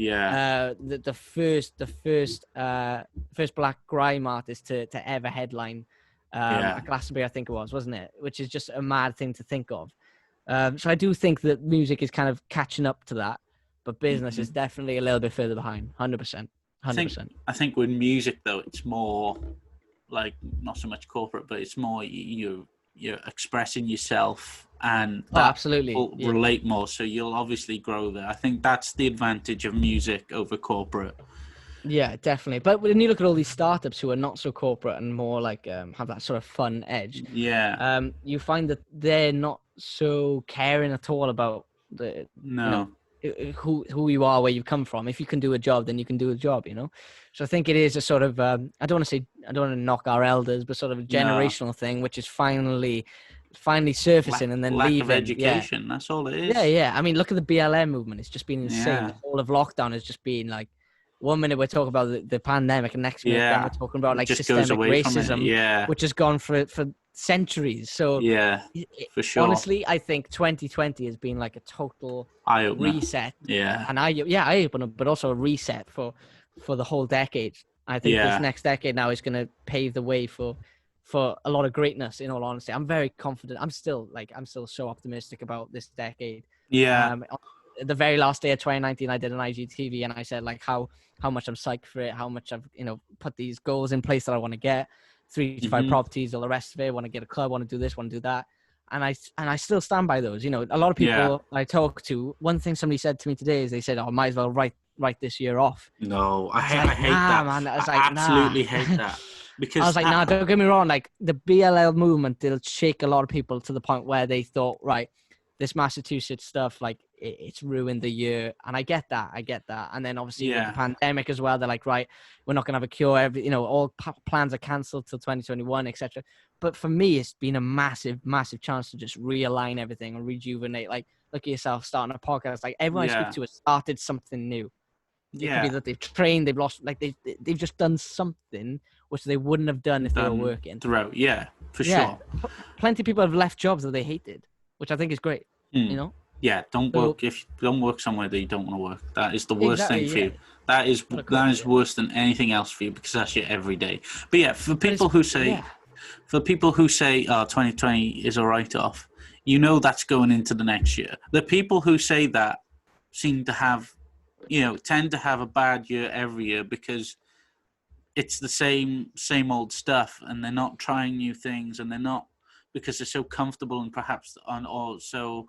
the first black grime artist to ever headline at Glastonbury, I think it was, wasn't it? Which is just a mad thing to think of. So I do think that music is kind of catching up to that. But business is definitely a little bit further behind, 100%. I think with music, though, it's more like not so much corporate, but it's more you're expressing yourself and absolutely will relate more. So you'll obviously grow there. I think that's the advantage of music over corporate. Yeah, definitely. But when you look at all these startups who are not so corporate and more like have that sort of fun edge, you find that they're not so caring at all about who you are, where you've come from. If you can do a job, then you can do a job, So I think it is a sort of, I don't want to knock our elders, but sort of a generational thing, which is finally surfacing and then leaving. Lack of education, that's all it is. Yeah. I mean, look at the BLM movement. It's just been insane. Yeah. The whole of lockdown has just been like, 1 minute we're talking about the pandemic, and next minute then we're talking about like systemic racism, which has gone for centuries. So for sure. Honestly, I think 2020 has been like a total reset. Yeah. And eye opener, but also a reset for the whole decade. I think this next decade now is going to pave the way for a lot of greatness. In all honesty, I'm very confident. I'm still so optimistic about this decade. Yeah. The very last day of 2019, I did an IGTV and I said like how much I'm psyched for it, how much I've put these goals in place that I want to get, 3 to 5 properties, all the rest of it. Want to get a club, want to do this, want to do that. And I still stand by those. You know, a lot of people I talk to, one thing somebody said to me today is they said, "Oh, I might as well write this year off." No, I Like, hate nah, that. man. I was I like, nah. absolutely hate that I because was like, that. nah, don't get me wrong. Like the BLL movement, it'll shake a lot of people to the point where they thought, right, this Massachusetts stuff, like it's ruined the year. And I get that. And then obviously with the pandemic as well, they're like, right, we're not going to have a cure. All plans are cancelled till 2021, etc. But for me, it's been a massive, massive chance to just realign everything and rejuvenate. Like, look at yourself starting a podcast. Like everyone I speak to has started something new. It could be that they've trained, they've lost, like they've just done something which they wouldn't have done if they were working. Throughout, sure. Plenty of people have left jobs that they hated, which I think is great. You know? Yeah, don't work somewhere that you don't want to work. That is the worst thing for you. That is worse than anything else for you because that's your everyday. But yeah, for people who say 2020 is a write-off, you know that's going into the next year. The people who say that seem to have, tend to have a bad year every year because it's the same old stuff, and they're not trying new things, and they're not because they're so comfortable and perhaps or so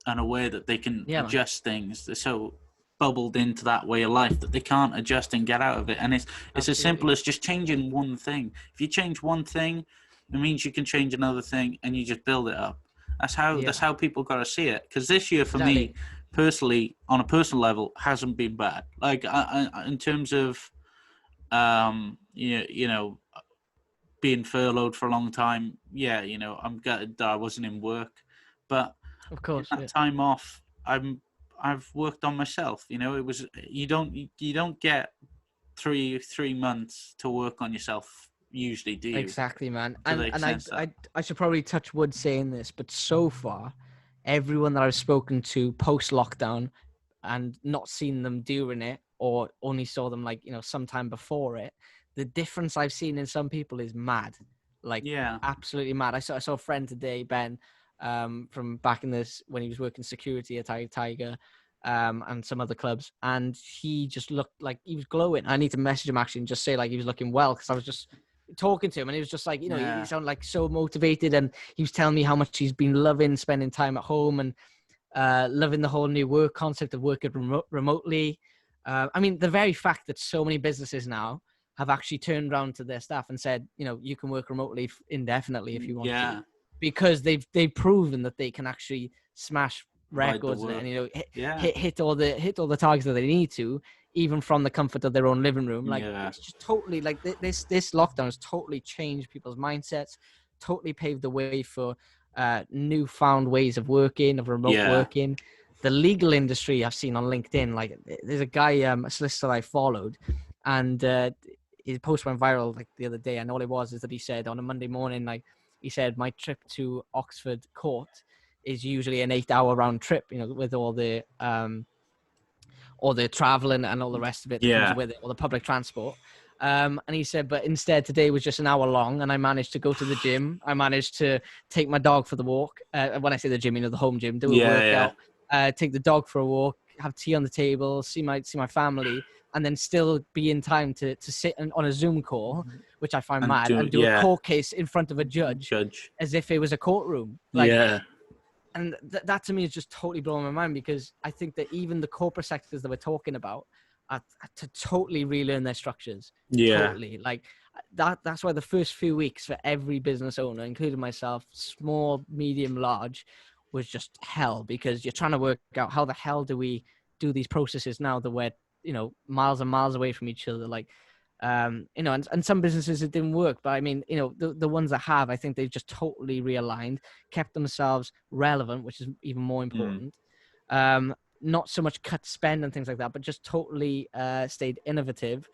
unaware that they can adjust things. They're so bubbled into that way of life that they can't adjust and get out of it. And it's as simple as just changing one thing. If you change one thing, it means you can change another thing, and you just build it up. That's how people got to see it. Because this year for me personally, on a personal level, hasn't been bad. Like in terms of being furloughed for a long time. I'm gutted that I wasn't in work, but of course, that time off, I've worked on myself. It was you don't get three months to work on yourself usually, do you? Exactly, man. And I should probably touch wood saying this, but so far, everyone that I've spoken to post lockdown and not seen them during it, or only saw them sometime before it, the difference I've seen in some people is mad. Absolutely mad. I saw a friend today, Ben, from back in this when he was working security at Tiger, and some other clubs, and he just looked like he was glowing. I need to message him actually and just say he was looking well, because I was just talking to him and he was just he sounded like so motivated, and he was telling me how much he's been loving spending time at home and loving the whole new work concept of working remotely. I mean, the very fact that so many businesses now have actually turned around to their staff and said, you can work remotely indefinitely if you want to, because they've proven that they can actually smash records and hit all the targets that they need to, even from the comfort of their own living room. It's just totally this lockdown has totally changed people's mindsets, totally paved the way for newfound ways of working, of remote working. The legal industry I've seen on LinkedIn, there's a guy, a solicitor I followed, and his post went viral the other day, and all it was is that he said on a Monday morning, he said, my trip to Oxford Court is usually an 8-hour round trip, with all the traveling and all the rest of it that comes with it, all the public transport. And he said, but instead today was just an hour long, and I managed to go to the gym. I managed to take my dog for the walk. When I say the gym, the home gym, do a workout, take the dog for a walk, have tea on the table, see my family, and then still be in time to sit on a Zoom call, which I find mad, and do a court case in front of a judge as if it was a courtroom. And that to me is just totally blowing my mind, because I think that even the corporate sectors that we're talking about are to totally relearn their structures. Totally. That's why the first few weeks for every business owner, including myself, small, medium, large, was just hell, because you're trying to work out how the hell do we do these processes now that we're, miles and miles away from each other. And some businesses it didn't work, but I mean, the ones that have, I think they've just totally realigned, kept themselves relevant, which is even more important. Not so much cut spend and things like that, but just totally stayed innovative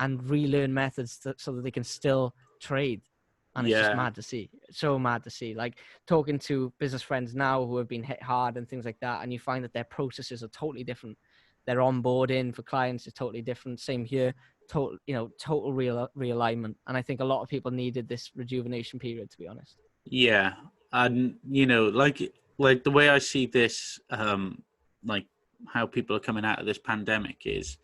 and relearn methods so that they can still trade. And it's just mad to see. So mad to see. Talking to business friends now who have been hit hard and things like that, and you find that their processes are totally different. Their onboarding for clients is totally different. Same here. Total realignment. And I think a lot of people needed this rejuvenation period, to be honest. Yeah. And, like the way I see this, how people are coming out of this pandemic is,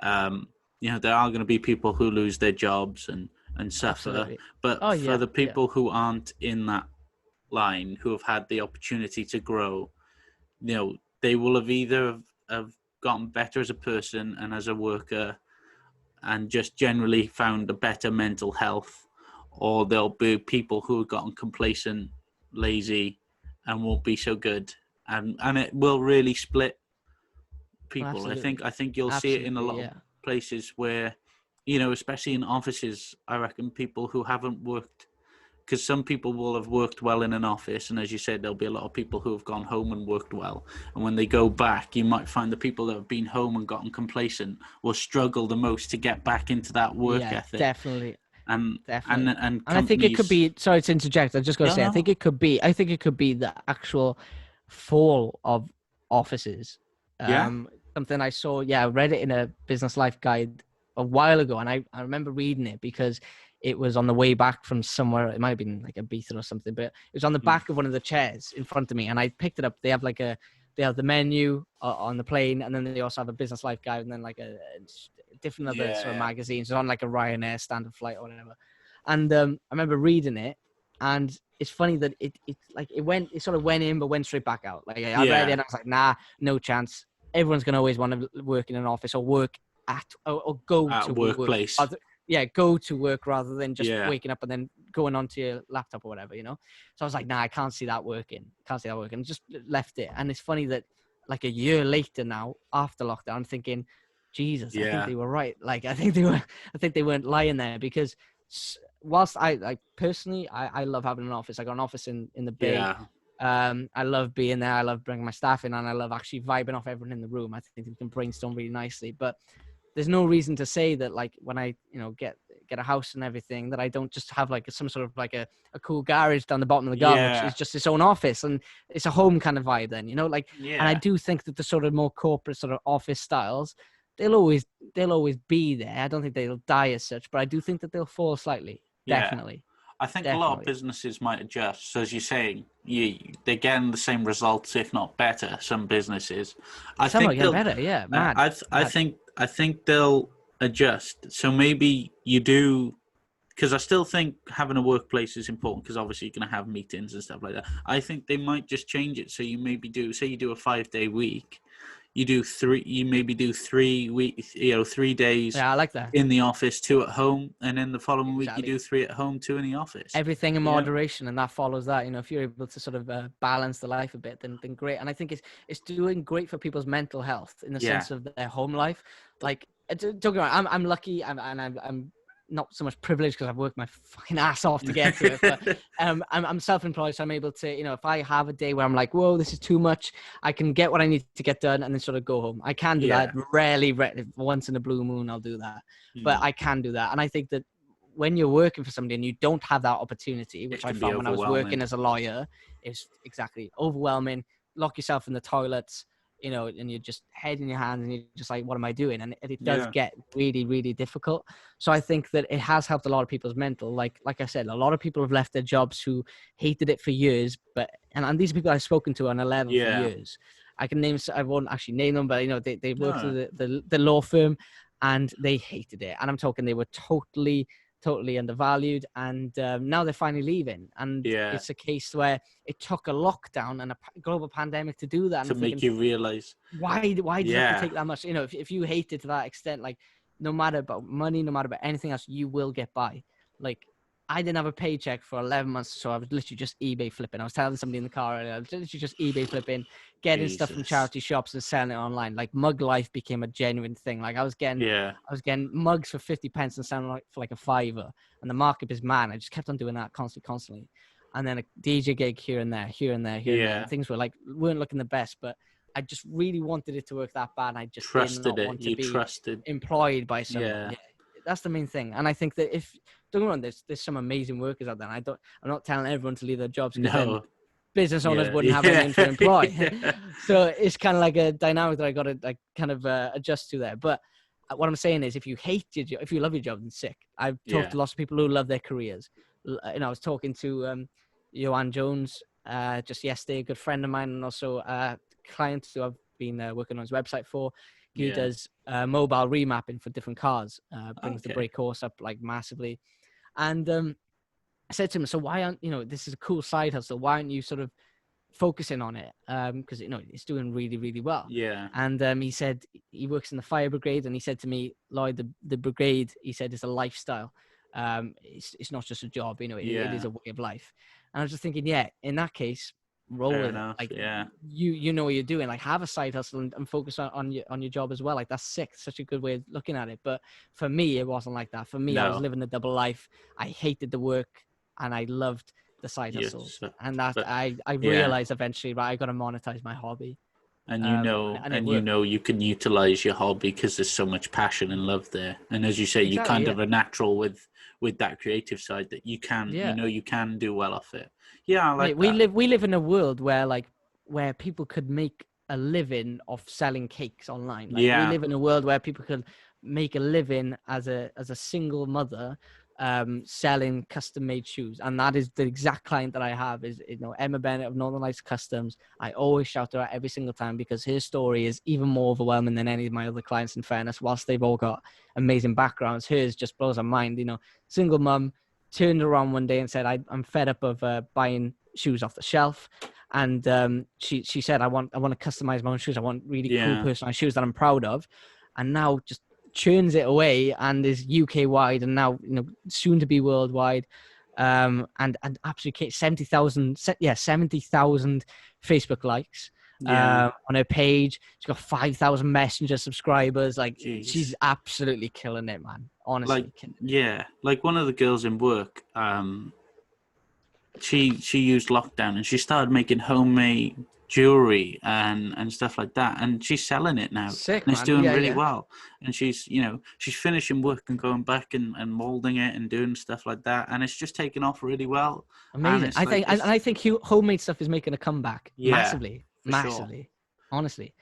there are going to be people who lose their jobs and suffer. Absolutely. But for the people who aren't in that, line who have had the opportunity to grow, they will have either have gotten better as a person and as a worker and just generally found a better mental health, or there'll be people who have gotten complacent, lazy, and won't be so good. And it will really split people. Absolutely. I think you'll see it in a Absolutely, lot of yeah. places where, especially in offices, I reckon people who haven't worked, because some people will have worked well in an office, and as you said, there'll be a lot of people who have gone home and worked well. And when they go back, you might find the people that have been home and gotten complacent will struggle the most to get back into that work Yeah, ethic. definitely. And Definitely. and And I think it could companies, be, sorry to interject, I just got to no, say, I no, think it could be the actual fall of offices. yeah, Something I saw, I read it in a business life guide a while ago. And I remember reading it because it was on the way back from somewhere. It might have been like a Ibiza or something, but it was on the back of one of the chairs in front of me. And I picked it up. They have the menu on the plane, and then they also have a business life guide, and then like a different other sort of yeah, magazines on like a Ryanair standard flight or whatever. And I remember reading it, and it's funny that it sort of went in but went straight back out. Like I read it and I was like, nah, no chance. Everyone's gonna always want to work in an office or work at or go at to work. workplace, Go to work rather than just yeah, waking up and then going onto your laptop or whatever, So I was like, nah, I can't see that working. Just left it. And it's funny that like a year later now, after lockdown, I'm thinking, Jesus, I think yeah, they were right. Like I think they weren't lying there, because whilst I personally, I love having an office. I got an office in the Bay. yeah, I love being there. I love bringing my staff in, and I love actually vibing off everyone in the room. I think we can brainstorm really nicely. But there's no reason to say that like when I get a house and everything, that I don't just have like some sort of like a cool garage down the bottom of the garden, which yeah, is just its own office, and it's a home kind of vibe then, like. And I yeah, do think that the sort of more corporate sort of office styles, they'll always be there. I don't think they'll die as such, but I do think that they'll fall slightly. yeah. Definitely. I think a lot of Definitely. businesses might adjust. So as you're saying, they're getting the same results, if not better. Some businesses, I Some are think getting they'll. better. Yeah. Mad. Mad. I think they'll adjust. So maybe you do, because I still think having a workplace is important. Because obviously you're going to have meetings and stuff like that. I think they might just change it. So you maybe say you do a 5-day week. You maybe do 3 weeks, 3 days Yeah, I like that. in the office, 2 at home, and then the following week you Exactly. do 3 at home, 2 in the office. Everything in You know? moderation, and that follows that. If you're able to sort of balance the life a bit, then great. And I think it's doing great for people's mental health in the Yeah. sense of their home life. Like, don't get me wrong, I'm lucky, I'm not so much privileged because I've worked my fucking ass off to get to it. But I'm self-employed, so I'm able to, if I have a day where I'm like, whoa, this is too much, I can get what I need to get done and then sort of go home. I can do that. Rarely, once in a blue moon, I'll do that. But I can do that, and I think that when you're working for somebody and you don't have that opportunity, which I found when I was working as a lawyer, is exactly overwhelming. Lock yourself in the toilets, and you're just head in your hands and you're just like, what am I doing? And it does get really, really difficult. So I think that it has helped a lot of people's mental. Like I said, a lot of people have left their jobs who hated it for years, and these are people I've spoken to on 11 for years. I can name, I won't actually name them, but they worked at the law firm and they hated it. And I'm talking, they were totally undervalued, and now they're finally leaving. And it's a case where it took a lockdown and a global pandemic to do that. And to make you realize why does it have to take that much? If you hate it to that extent, like no matter about money, no matter about anything else, you will get by. Like I didn't have a paycheck for 11 months, so I was literally just eBay flipping. I was telling somebody in the car earlier, I was literally just eBay flipping, getting stuff from charity shops and selling it online. Like mug life became a genuine thing. Like I was getting mugs for 50 pence and selling for like a fiver, and the market is mad. I just kept on doing that constantly. And then a DJ gig here and there. And things weren't looking the best, but I just really wanted it to work that bad. And I just did not want to be employed by someone. Yeah. That's the main thing. And I think that don't get me wrong, there's some amazing workers out there. And I'm not telling everyone to leave their jobs, because then business owners wouldn't have anyone to employ. So it's kind of like a dynamic that I got to like kind of adjust to there. But what I'm saying is, if you hate your job, if you love your job, then sick. I've talked to lots of people who love their careers. I was talking to Joanne Jones just yesterday, a good friend of mine, and also a client who I've been working on his website for. He does mobile remapping for different cars, brings the brake course up like massively. And I said to him, so why aren't, this is a cool side hustle. Why aren't you sort of focusing on it? Because, it's doing really, really well. Yeah. And he said he works in the fire brigade. And he said to me, Lloyd, the brigade, he said, is a lifestyle. It's not just a job, it is a way of life. And I was just thinking, yeah, in that case, roll Fair with enough, it. Like, yeah. you know what you're doing. Like, have a side hustle and focus on your job as well. Like, that's sick. Such a good way of looking at it. But for me, it wasn't like that. For me, I was No. living a double life. I hated the work and I loved the side Yes, hustles. but- And that but- I yeah. realized eventually, right, I got to monetize my hobby. And and it worked. you can utilize your hobby because there's so much passion and love there. And as you say, Exactly, you're kind yeah. of a natural with that creative side that you can, Yeah. you can do well off it. Yeah, I like Mate, that. we live in a world where people could make a living off selling cakes online. Like, we live in a world where people could make a living as a single mother, selling custom made shoes. And that is the exact client that I have is, Emma Bennett of Northern Lights Customs. I always shout her out every single time because her story is even more overwhelming than any of my other clients, in fairness. Whilst they've all got amazing backgrounds, hers just blows her mind. Single mum, turned around one day and said, I'm fed up of buying shoes off the shelf. And she said, I want to customize my own shoes. I want really cool personalized shoes that I'm proud of. And now just churns it away and is UK wide and now, soon to be worldwide. And absolutely 70,000 Facebook likes on her page. She's got 5,000 Messenger subscribers. Like, Jeez. She's absolutely killing it, man. Honestly. Like one of the girls in work, she used lockdown and she started making homemade jewelry and stuff like that, and she's selling it now. Sick, and it's man. doing Yeah, really yeah. well. And she's finishing work and going back and molding it and doing stuff like that, and it's just taken off really well. Amazing. I think homemade stuff is making a comeback. Yeah, massively. sure. Honestly,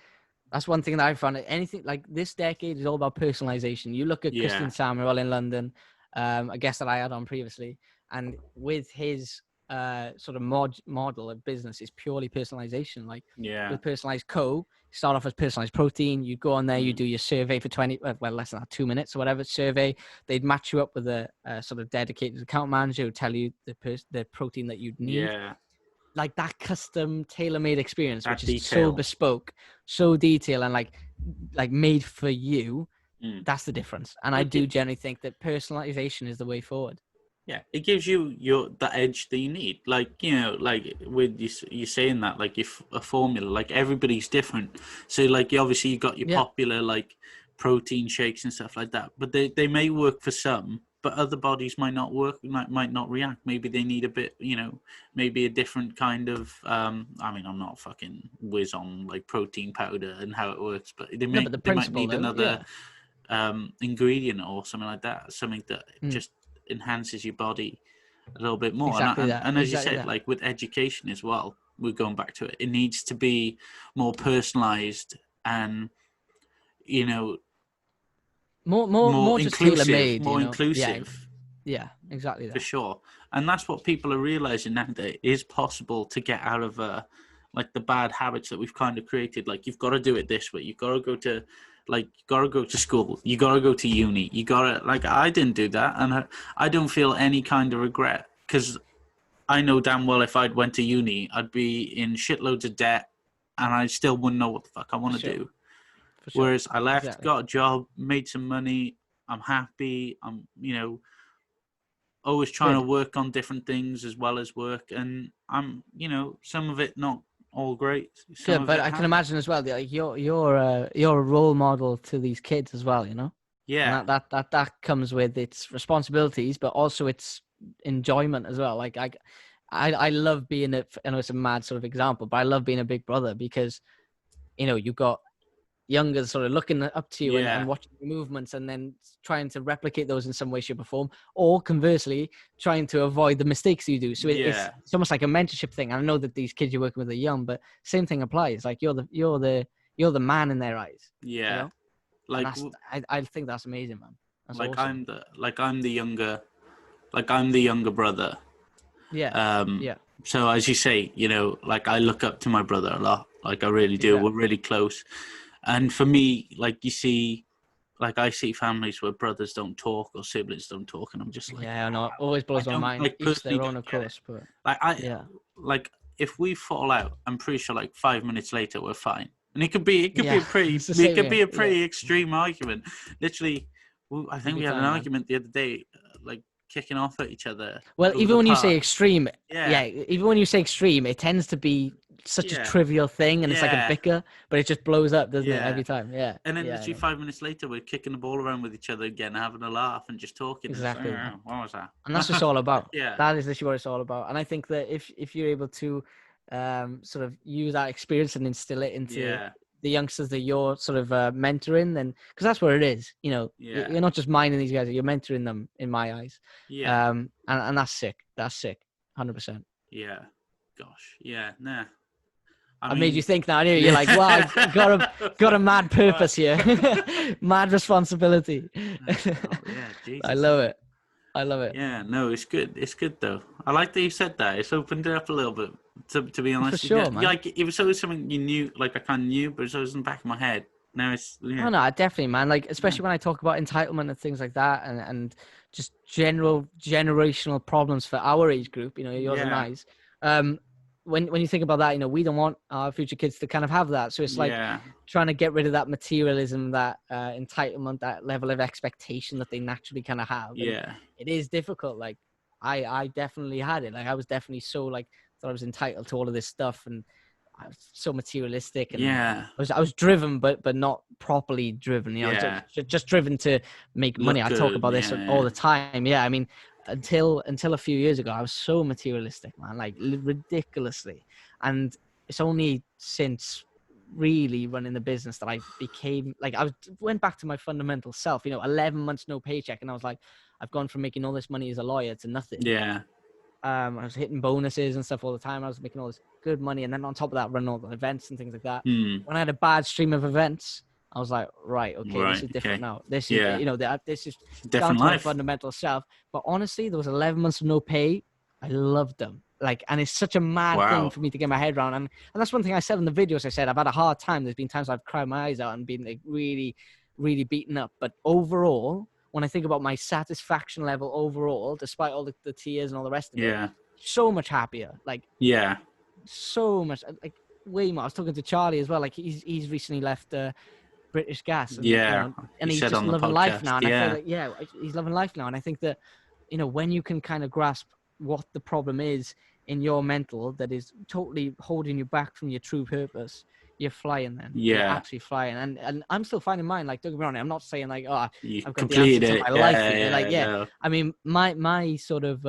that's one thing that I found. Anything like this decade is all about personalization. You look at Christian Samuel in London, a guest that I had on previously, and with his sort of model of business is purely personalization. Like, with personalized start off as personalized protein. You go on there, you do your survey for 20, less than that, 2 minutes or whatever survey. They'd match you up with a sort of dedicated account manager who tell you the protein that you'd need. Yeah. Like that custom tailor-made experience, which is so detail. bespoke, so detailed, and like made for you. That's the difference. And I do generally think that personalization is the way forward. Yeah, it gives you the edge that you need. Like, like with you saying that, like a formula, like everybody's different. So like obviously you got your popular like protein shakes and stuff like that, but they may work for some, but other bodies might not work, might not react. Maybe they need a bit, maybe a different kind of. I mean, I'm not fucking whiz on like protein powder and how it works, but they might need another ingredient or something like that, something that just enhances your body a little bit more. And as you said, like with education as well, we're going back to it. It needs to be more personalized and more just inclusive, tailor-made, more inclusive. Yeah, exactly that. For sure. And that's what people are realizing now, that it is possible to get out of like the bad habits that we've kind of created. Like, you've got to do it this way. You've got to go to school. You got to go to uni. You got to, like, I didn't do that. And I don't feel any kind of regret, because I know damn well if I'd went to uni, I'd be in shitloads of debt and I still wouldn't know what the fuck I want to do. Sure. Whereas I left, got a job, made some money. I'm happy. I'm, always trying to work on different things as well as work. And I'm, some of it not all great. Good, but I can imagine as well, like you're a role model to these kids as well, Yeah. And that comes with its responsibilities, but also its enjoyment as well. Like I love being I know it's a mad sort of example, but I love being a big brother because, you've got younger sort of looking up to you and watching the movements and then trying to replicate those in some way, shape or form, or conversely trying to avoid the mistakes you do. So it's almost like a mentorship thing. I know that these kids you're working with are young, but same thing applies. Like you're the man in their eyes. Yeah. Like I think that's amazing, man. That's like awesome. I'm the younger brother. Yeah. So as you say, like I look up to my brother a lot. Like I really do. We're really close. And for me, like you see, like I see families where brothers don't talk or siblings don't talk, and I'm just like, Yeah, I know. Always blows my mind. like, Each personally their own, don't of get it. course, but Like yeah. like if we fall out, I'm pretty sure like 5 minutes later we're fine. And it could be a pretty, It's the same it could be here. a pretty extreme argument. Literally, I think we had an Time, man. argument the other day, like kicking off at each other. Well, over even the when you park. say extreme, Yeah. even when you say extreme, it tends to be such a Yeah. trivial thing, and it's like a Yeah. bicker, but it just blows up, doesn't it, Yeah. every time? Yeah. And then yeah, literally 5 minutes later, we're kicking the ball around with each other again, having a laugh and just talking. Exactly. It's like, what was that? And that's what it's all about. Yeah. That is literally what it's all about. And I think that if you're able to sort of use that experience and instill it into the youngsters that you're sort of mentoring, then because that's where it is, you know, you're not just minding these guys, you're mentoring them in my eyes. Yeah. And that's sick. That's sick. 100%. Yeah. Gosh. Yeah. Nah. I made you think now. You're like, wow, I've got a mad purpose here, mad responsibility. Yeah, Jesus. I love it. Yeah, no, it's good. It's good though. I like that you said that. It's opened it up a little bit. To be honest, for sure, man. Like it was always something you knew, like I kind of knew, but it was always in the back of my head. Now it's Oh no, definitely, man. Like especially when I talk about entitlement and things like that, and just general generational problems for our age group. You know, yours and I's. When you think about that, you know, we don't want our future kids to kind of have that. So it's like trying to get rid of that materialism, that entitlement, that level of expectation that they naturally kind of have. And it is difficult. Like I definitely had it. Like I was definitely so like thought I was entitled to all of this stuff, and I was so materialistic. And I was driven, but not properly driven. You know, just driven to make money. I talk about this all the time. Yeah, I mean. Until a few years ago, I was so materialistic, man, like ridiculously. And it's only since really running the business that I became like, went back to my fundamental self, you know, 11 months, no paycheck. And I was like, I've gone from making all this money as a lawyer to nothing. Yeah. I was hitting bonuses and stuff all the time. I was making all this good money. And then on top of that, running all the events and things like that. When I had a bad stream of events, I was like, right, okay, this is different now. This is, you know, this is different down to life. my fundamental self. But honestly, there was 11 months of no pay. I loved them. Like, and it's such a mad thing for me to get my head around. And that's one thing I said in the videos. I said, I've had a hard time. There's been times I've cried my eyes out and been like really, really beaten up. But overall, when I think about my satisfaction level overall, despite all the tears and all the rest of it, so much happier. Like, so much, like way more. I was talking to Charlie as well. Like he's recently left British Gas. And, you know, and he's just loving life now. And I feel like, he's loving life now. And I think that, you know, when you can kind of grasp what the problem is in your mental that is totally holding you back from your true purpose, you're flying then. You're actually flying. And I'm still finding mine. Like, don't get me wrong, I'm not saying like, oh, I've got the answer to my life. No. I mean, my sort of,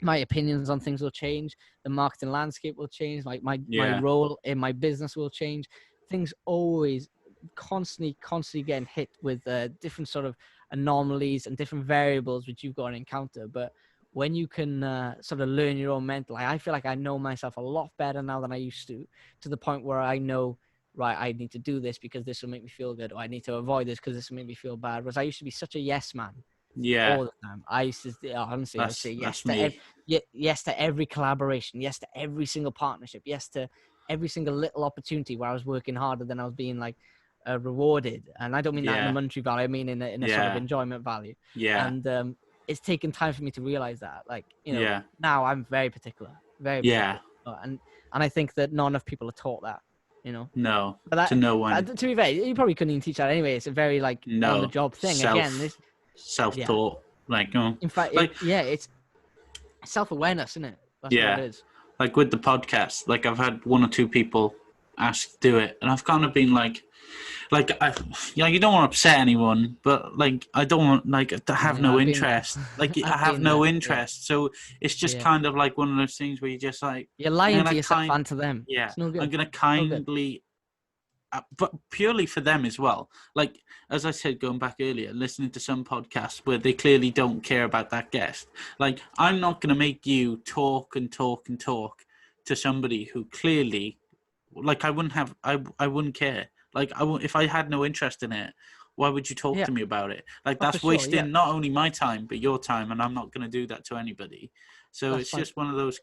my opinions on things will change. The marketing landscape will change. Like my role in my business will change. Things always constantly getting hit with different sort of anomalies and different variables which you've got to encounter. But when you can sort of learn your own mental, I feel like I know myself a lot better now than I used to the point where I know, right, I need to do this because this will make me feel good, or I need to avoid this because this will make me feel bad. Whereas I used to be such a yes man. All the time. I used to honestly, I would say yes to every collaboration, yes to every single partnership, yes to every single little opportunity where I was working harder than I was being like rewarded. And I don't mean that in a monetary value. I mean in a sort of enjoyment value. And it's taken time for me to realize that. Like, you know, now I'm very particular, very particular. And I think that not enough people are taught that. You know, to no one. To be fair, you probably couldn't even teach that anyway. It's a very like on the job thing. Self-taught, in fact, like, it's self-awareness, isn't it? That's what it is. Like with the podcast, like I've had one or two people ask to do it, and I've kind of been like you don't want to upset anyone, but like I don't want like to have no interest. Like I have no interest, so it's just kind of like one of those things where you just like you're lying to yourself and to them. Yeah, it's no good. I'm gonna kindly. But purely for them as well. Like, as I said, going back earlier, listening to some podcasts where they clearly don't care about that guest. Like, I'm not going to make you talk to somebody who clearly, like, I wouldn't care. Like, if I had no interest in it, why would you talk to me about it? Like, that's wasting not only my time, but your time, and I'm not going to do that to anybody. So it's just one of those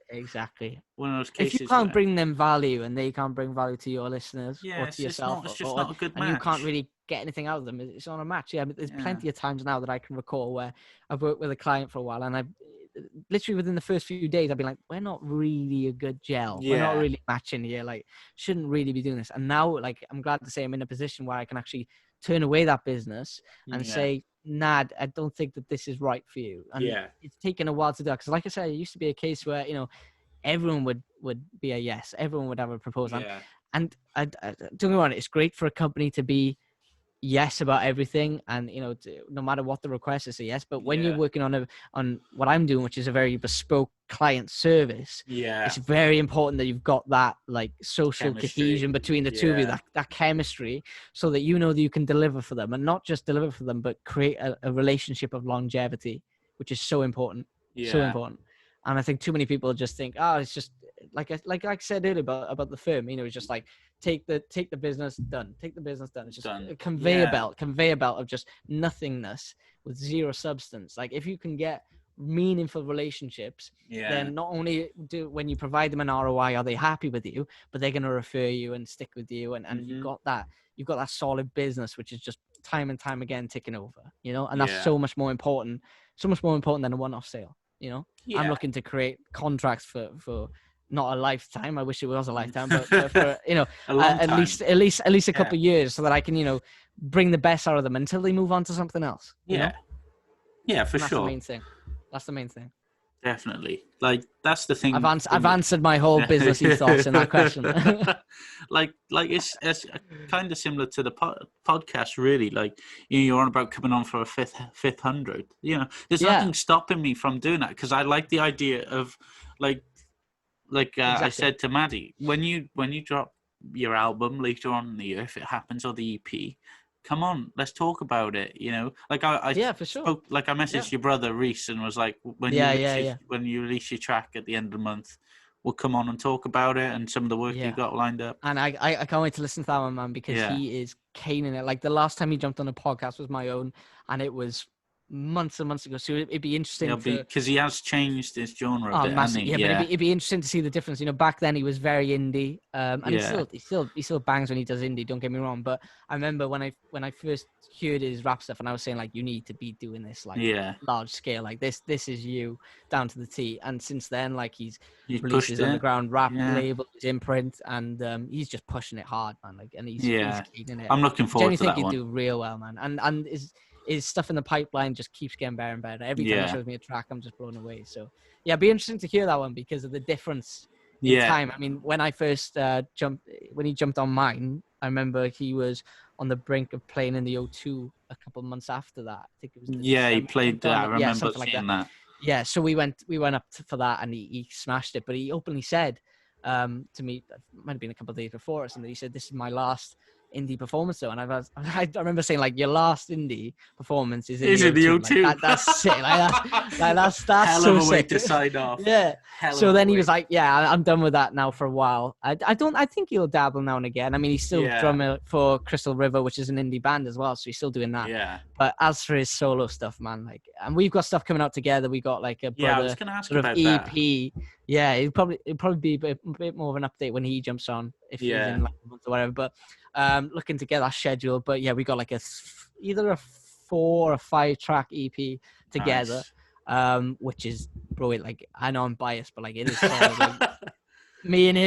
one of those cases. If you can't bring them value and they can't bring value to your listeners or to yourself, it's just not a good match. And you can't really get anything out of them, it's on a match. Yeah, but there's plenty of times now that I can recall where I've worked with a client for a while, and I've literally within the first few days, I've been like, we're not really a good gel. We're not really matching here. Like, shouldn't really be doing this. And now, like, I'm glad to say I'm in a position where I can actually turn away that business and say, nah, I don't think that this is right for you. And it's taken a while to do that. Because like I said, it used to be a case where, you know, everyone would be a yes. Everyone would have a proposal. And I don't get me wrong, it's great for a company to be yes about everything, and you know, no matter what the request is, a yes. But when you're working on what I'm doing, which is a very bespoke client service, it's very important that you've got that like social cohesion between the two of you, that chemistry, so that you know that you can deliver for them, and not just deliver for them, but create a relationship of longevity, which is so important. So important. And I think too many people just think, oh, it's just like I said earlier about the firm, you know, it's just like take the business, done. Take the business, done. It's just a conveyor belt of just nothingness with zero substance. Like if you can get meaningful relationships, then not only when you provide them an ROI are they happy with you, but they're going to refer you and stick with you, and you've got that solid business which is just time and time again ticking over, you know, and that's so much more important than a one-off sale, you know. I'm looking to create contracts for not a lifetime. I wish it was a lifetime, but for you know, at least a couple of years, so that I can, you know, bring the best out of them until they move on to something else. You know? Yeah, for sure. That's the main thing. Definitely. Like that's the thing. I've answered my whole business ethos in that question. like it's kind of similar to the podcast, really. Like you're on about coming on for a fifth 100. You know, there's nothing stopping me from doing that, because I like the idea of like I said to Maddie, when you drop your album later on in the year, if it happens, or the EP, come on, let's talk about it. You know, like I for sure. spoke, like I messaged your brother Reese and was like, when you release your track at the end of the month, we'll come on and talk about it and some of the work you got lined up. And I can't wait to listen to that one, man, because he is caning it. Like the last time he jumped on a podcast was my own, and it was months and months ago, so it'd be interesting because he has changed his genre a bit, hasn't he? But it'd be interesting to see the difference. You know, back then he was very indie, and he still bangs when he does indie, don't get me wrong, but I remember when I first heard his rap stuff, and I was saying, like, you need to be doing this like large scale, like this is you down to the T. And since then, like he's released his underground rap label, his imprint, and he's just pushing it hard, man. Like, and he's keeping it. I'm looking forward to that one. I think he'd do real well, man. And his stuff in the pipeline just keeps getting better and better. Every time he shows me a track, I'm just blown away. So it'd be interesting to hear that one because of the difference in time. I mean, when I first when he jumped on mine, I remember he was on the brink of playing in the O2 a couple of months after that. I think it was he played that. I remember seeing that. Yeah, so we went up for that, and he smashed it. But he openly said to me, it might have been a couple of days before or something, he said, "This is my last indie performance though." And I remember saying, like, your last indie performance is in the O2. Like, that's sick. That's hell so of a way sick to sign off. So then he was like, I'm done with that now for a while. I think he'll dabble now and again. I mean, he's still drummer for Crystal River, which is an indie band as well, so he's still doing that. But as for his solo stuff, man, like, and we've got stuff coming out together. We got like a brother, I was gonna ask about EP. That. Yeah, it'll probably be a bit more of an update when he jumps on, if he's in like a month or whatever. But looking to get that schedule. But yeah, we got like either a 4 or 5 track EP together, which is, bro, like, I know I'm biased, but like it is solid. Like, me and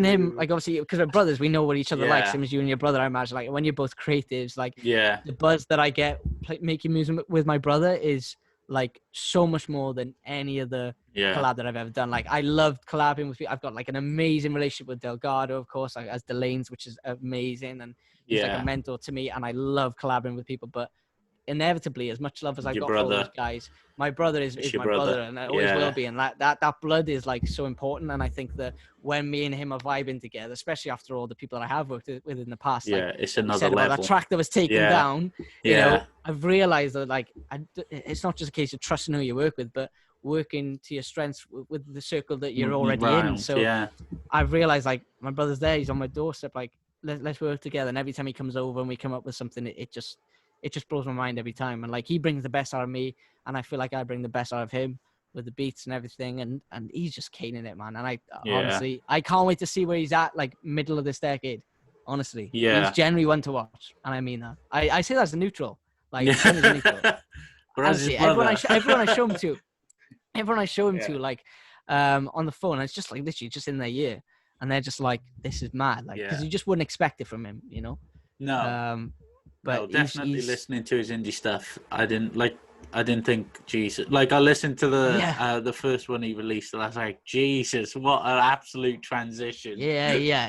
him, like, obviously because we're brothers, we know what each other like. Same as you and your brother, I imagine. Like when you're both creatives, like the buzz that I get making music with my brother is like so much more than any other collab that I've ever done. Like, I loved collabing with people. I've got like an amazing relationship with Delgado, of course, like, as Delaines, which is amazing, and he's like a mentor to me, and I love collabing with people. But inevitably, as much love as I've got for all those guys, my brother is my brother, and I always will be. And that blood is like so important. And I think that when me and him are vibing together, especially after all the people that I have worked with in the past, like, it's another level. That track that was taken down, you know, I've realized that, like, it's not just a case of trusting who you work with, but working to your strengths with the circle that you're already in. So I've realized, like, my brother's there, he's on my doorstep, like, let's work together. And every time he comes over and we come up with something, it just blows my mind every time. And like, he brings the best out of me, and I feel like I bring the best out of him with the beats and everything. And he's just caning it, man. And I honestly, I can't wait to see where he's at, like, middle of this decade. Honestly, he's Yeah. generally one to watch, and I mean that. I say that as a neutral, like Yeah. son is a neutral. Whereas his Honestly, brother. everyone I show him to, Yeah. like, on the phone, and it's just like literally just in their ear, and they're just like, this is mad, like, because Yeah. you just wouldn't expect it from him, you know. No. But No, definitely he's listening to his indie stuff. I didn't think Jesus. Like I listened to the first one he released, and I was like, Jesus, what an absolute transition!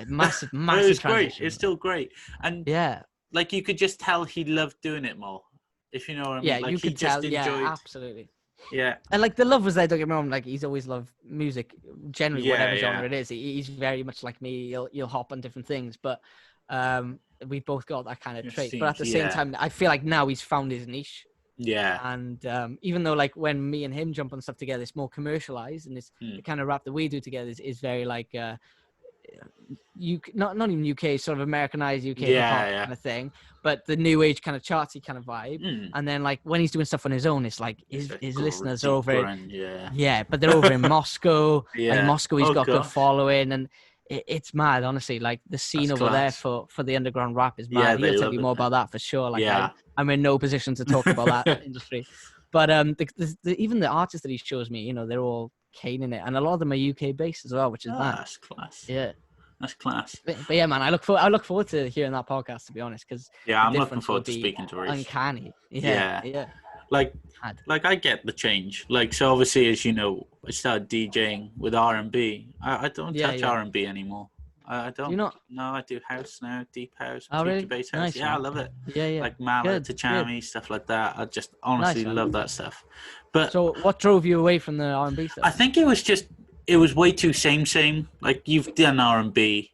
massive But it was great. transition. It's still great, and Yeah, like you could just tell he loved doing it more. If you know what I mean, yeah, like you he could just tell. Yeah, enjoyed. absolutely. Yeah, And like the love was there. Don't get me wrong. Like he's always loved music, generally yeah, whatever genre yeah. it is. He's very much like me. You'll hop on different things, but we both got that kind of It trait. But at seems, the same yeah, time, I feel like now he's found his niche. yeah. And even though like when me and him jump on stuff together, it's more commercialized, and it's the kind of rap that we do together is very like not even UK, sort of Americanized UK hip hop Yeah, kind of thing, but the new age kind of charty kind of vibe. yeah. And then like when he's doing stuff on his own, it's like his listeners are over deeper in, and but they're over in Moscow. Like yeah. Moscow, he's Oh got good gosh, following, and it's mad. Honestly, like the that's scene over there class. for the underground rap is Yeah, mad. they He'll tell love you it more there. about that for sure. Like Yeah. I'm in no position to talk about that industry, but even the artists that he shows me, you know, they're all caning it, and a lot of them are UK based as well, which is mad. That's class. Yeah. That's class. But yeah, man, I look forward to hearing that podcast, to be honest, because Yeah, the I'm looking difference will forward to be speaking to Reese. uncanny. Yeah. Yeah. Like Mad. I get the change. Like so, obviously, as you know, I started DJing with R&B. I don't touch Yeah. R&B anymore. I don't. Do you not? No, I do house now, deep house, Oh, future really? bass house. Nice, Yeah, I man. love it. Yeah. Like Mala Good. to Chami, stuff like that. I just honestly Nice, man. love that stuff. But So, what drove you away from the R&B stuff? I think it was way too same. Like you've done R&B.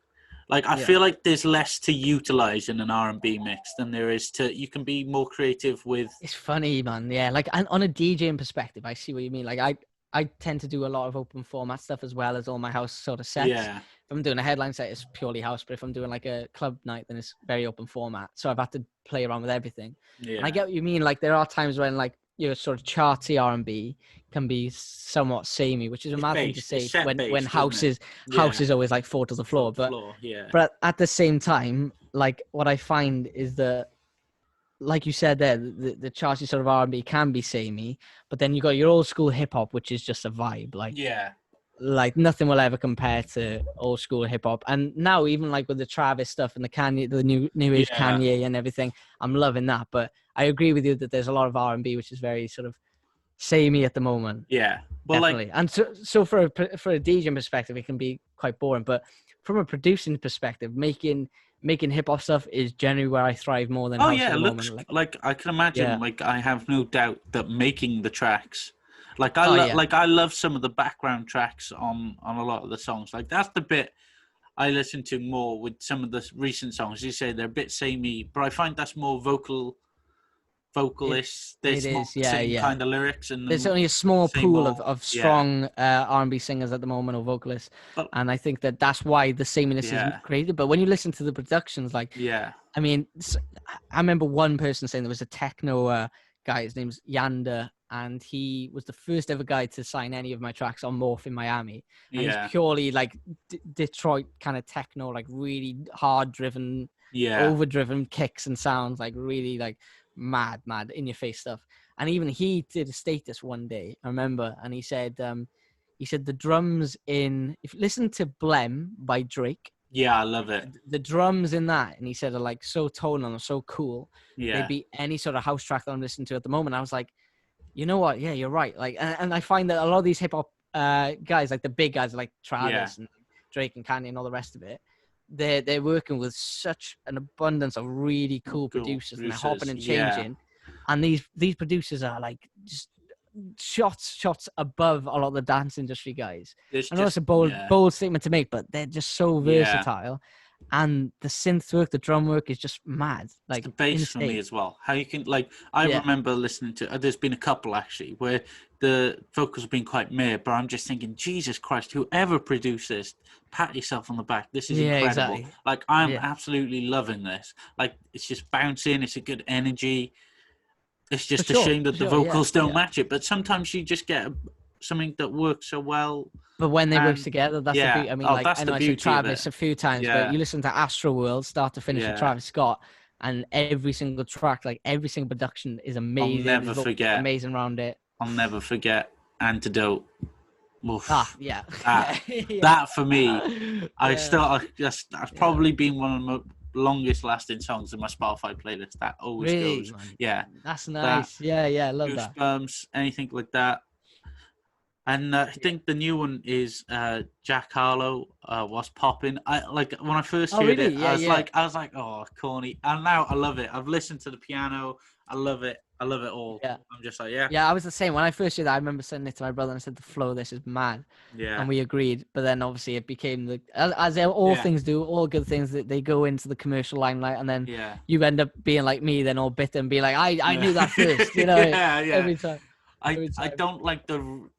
Like I feel like there's less to utilize in an R&B mix than there is you can be more creative with. It's funny, man. Yeah, like and on a DJing perspective, I see what you mean. Like I tend to do a lot of open format stuff as well as all my house sort of sets. Yeah. If I'm doing a headline set, it's purely house. But if I'm doing like a club night, then it's very open format. So I've had to play around with everything. Yeah. And I get what you mean. Like there are times when like your sort of charty R&B can be somewhat samey, which is a mad thing to say when house is always like four to the floor. But at the same time, like what I find is that, like you said there, the charty sort of R&B can be samey, but then you got your old school hip hop, which is just a vibe. Like nothing will ever compare to old school hip hop. And now even like with the Travis stuff and the Kanye, the new age Kanye and everything, I'm loving that. But I agree with you that there's a lot of R&B which is very sort of samey at the moment. Yeah, well, definitely. And so for a DJing perspective, it can be quite boring. But from a producing perspective, making hip hop stuff is generally where I thrive more than house at the moment. Like I can imagine. Like I have no doubt that making the tracks. Like I love some of the background tracks on a lot of the songs. Like that's the bit I listen to more with some of the recent songs. You say they're a bit samey, but I find that's more vocalists. There's not the same kind of lyrics, and there's only a small pool of strong R&B singers at the moment or vocalists, and I think that's why the sameness is created. But when you listen to the productions, like I mean, I remember one person saying there was a techno guy. His name's Yanda. And he was the first ever guy to sign any of my tracks on Morph in Miami. And he's purely like Detroit kind of techno, like really hard driven, overdriven kicks and sounds, like really like mad in your face stuff. And even he did a status one day, I remember, and he said the drums if you listen to Blem by Drake. Yeah, I love it. The drums in that, and he said, are like so tonal and so cool. Yeah. They beat any sort of house track that I'm listening to at the moment. I was like, you know what? Yeah, you're right. Like, and I find that a lot of these hip hop guys, like the big guys, like Travis and Drake and Kanye and all the rest of it, they're working with such an abundance of really cool producers, and they're hopping and changing. And these producers are like just shots above a lot of the dance industry guys. I know it's a bold statement to make, but they're just so versatile. And the synth work, the drum work is just mad. Like it's the bass insane. For me as well. How you can I remember listening to. There's been a couple actually where the vocals have been quite meh, but I'm just thinking, Jesus Christ, whoever produced this, pat yourself on the back. This is incredible. Exactly. Like I'm absolutely loving this. Like it's just bouncing. It's a good energy. It's just a shame that the vocals don't match it. But sometimes you just get something that works so well. But when they work And together, that's the yeah, beauty. I mean, oh, like that's I the know I say beauty of Travis it. a few times, but Yeah, you listen to Astro World start to finish with yeah. Travis Scott, and every single track, like every single production, is I'll amazing. never There's forget. amazing around it. I'll never forget Antidote. Ah, Oof. yeah, That yeah, that for me, yeah, that's yeah. probably been one of the longest lasting songs in my Spotify playlist. That always Really, goes. man, Yeah, that's that nice. Yeah, yeah, I love that. Goosebumps, anything like that. And I Yeah. think the new one is Jack Harlow was popping. I like when I first Oh, heard really? it, Yeah, yeah. I was like, oh, corny. And now I love it. I've listened to the piano. I love it. I love it all. Yeah. I'm just like, yeah, Yeah, I was the same. When I first did that, I remember sending it to my brother and I said, the flow, this is mad. yeah, And we agreed. But then obviously it became as all yeah, things do, all good things, that they go into the commercial limelight. And then yeah. you end up being like me, then all bitter and be like, I knew that first, Yeah, yeah. every time. Every I time. don't like the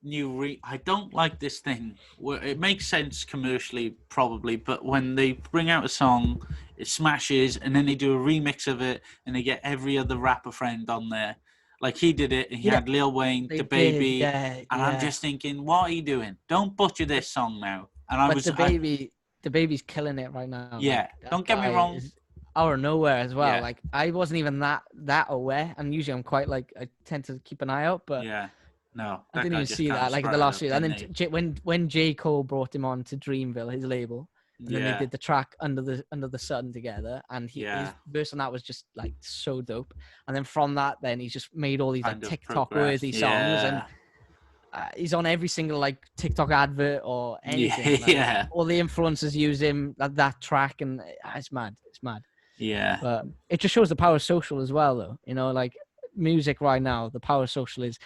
I don't like this thing where it makes sense commercially probably, but when they bring out a song, it smashes, and then they do a remix of it, and they get every other rapper friend on there, like he did it, and he Yeah, had Lil Wayne, they the did. Baby, Yeah, and I'm yeah. just thinking, what are you doing? Don't butcher this song now. And But the baby's killing it right now. Like yeah, that don't get me guy wrong, is out of nowhere as well. yeah, Like I wasn't even that aware, and usually I'm quite like I tend to keep an eye out, but yeah, no, I that didn't guy even just see comes that like in straight the out last of year. And thin then air. when J Cole brought him on to Dreamville, his label, and then they Yeah, did the track Under the Sun together, and his yeah, verse on that was just like so dope. And then from that, then he's just made all these like kind of TikTok progressed, worthy songs, and yeah, he's on every single like TikTok advert or yeah, anything. Like yeah, all the influencers use him that track, and it's mad. It's mad. yeah. But it just shows the power of social as well, though. Like music right now, the power of social is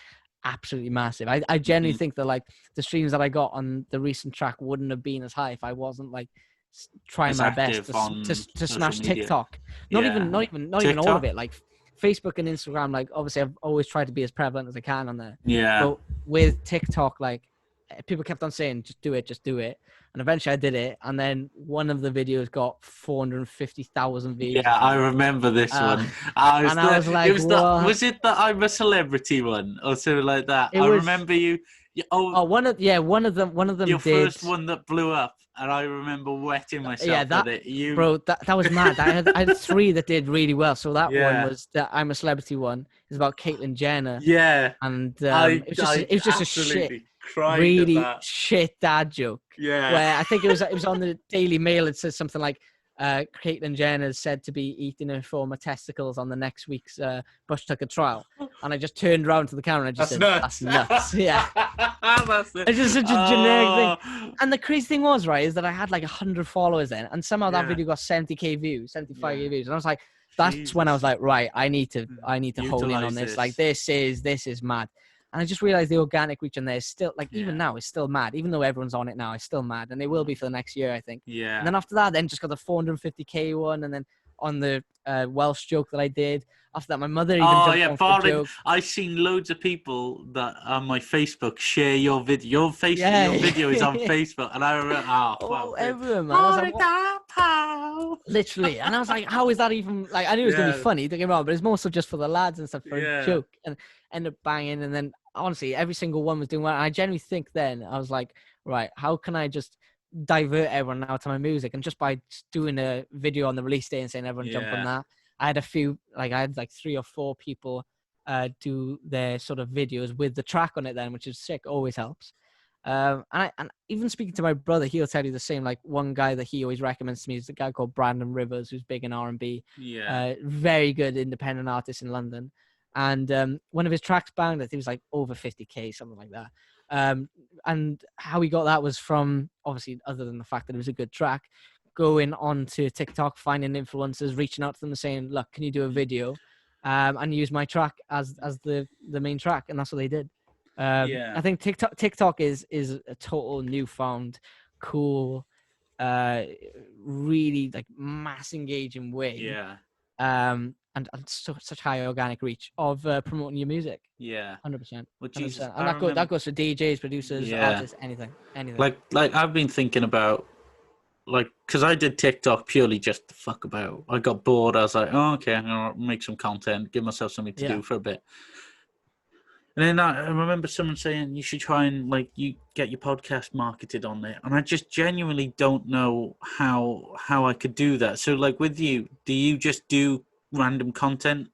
absolutely massive. I genuinely Mhm. think that like the streams that I got on the recent track wouldn't have been as high if I wasn't like trying As my best active on to social smash media. TikTok. Yeah. Not even all of TikTok? it. Like Facebook and Instagram, like obviously I've always tried to be as prevalent as I can on there. Yeah. But with TikTok, like people kept on saying, just do it. And eventually I did it. And then one of the videos got 450,000 views or Yeah, I something. remember this Uh, one. and I was like, what? Was it the I'm a Celebrity one or something like that? It I was, remember you. Oh, oh, one of them your did. first one that blew up, and I remember wetting Yeah, myself that, at it. You, bro, that was mad. I had three that did really well. So that one yeah, was the I'm a Celebrity one. It's about Caitlyn Jenner. yeah. And I it was just a shit, absolutely cried at really that. shit dad joke. Yeah, Where I think it was on the Daily Mail. It says something like, Caitlyn Jenner is said to be eating her former testicles on the next week's Bush Tucker trial. And I just turned around to the camera and I just said, nuts. that's nuts. Yeah. That's it. It's just such a generic thing. Oh, And the crazy thing was, right, is that I had like 100 followers then. And somehow that yeah. video got 70K views, 75K Yeah. views. And I was like, that's when I was like, right, I need to hone in on Utilize this. this. Like this is mad. And I just realized the organic reach on there is still like, even now it's still mad. Even though everyone's on it now, it's still mad. And it will be for the next year, I think. Yeah. And then after that, then just got the 450K one. And then on the Welsh joke that I did. After that, my mother even jumped on the joke. I've seen loads of people that on my Facebook share your video. Yeah. Your video is on Facebook, and I remember, everyone, man. I was like, literally, and I was like, how is that even like? I knew it was gonna be funny, don't get me wrong, but it's more so just for the lads and stuff for a joke, and end up banging. And then honestly, every single one was doing well. And I genuinely think then I was like, right, how can I just divert everyone now to my music? And just by doing a video on the release day and saying everyone jump on that. I had 3 or 4 people do their sort of videos with the track on it then, which is sick, always helps. And even speaking to my brother, he'll tell you the same. Like one guy that he always recommends to me is a guy called Brandon Rivers, who's big in R&B. Very good independent artist in London. And one of his tracks banged, I think it was like over 50K, something like that. And how he got that was from, obviously, other than the fact that it was a good track, going on to TikTok, finding influencers, reaching out to them and saying, look, can you do a video and use my track as the main track? And that's what they did. I think TikTok is a total newfound, cool, really like mass engaging way. Yeah. And such high organic reach of promoting your music. Yeah. 100%. Well, Jesus, and that goes for DJs, producers, artists, anything. Like I've been thinking about, like, because I did TikTok purely just to fuck about. I got bored. I was like, oh, okay, I'm gonna make some content, give myself something to do for a bit. And then I remember someone saying you should try and like you get your podcast marketed on there, and I just genuinely don't know how I could do that. So like with you, do you just do random content?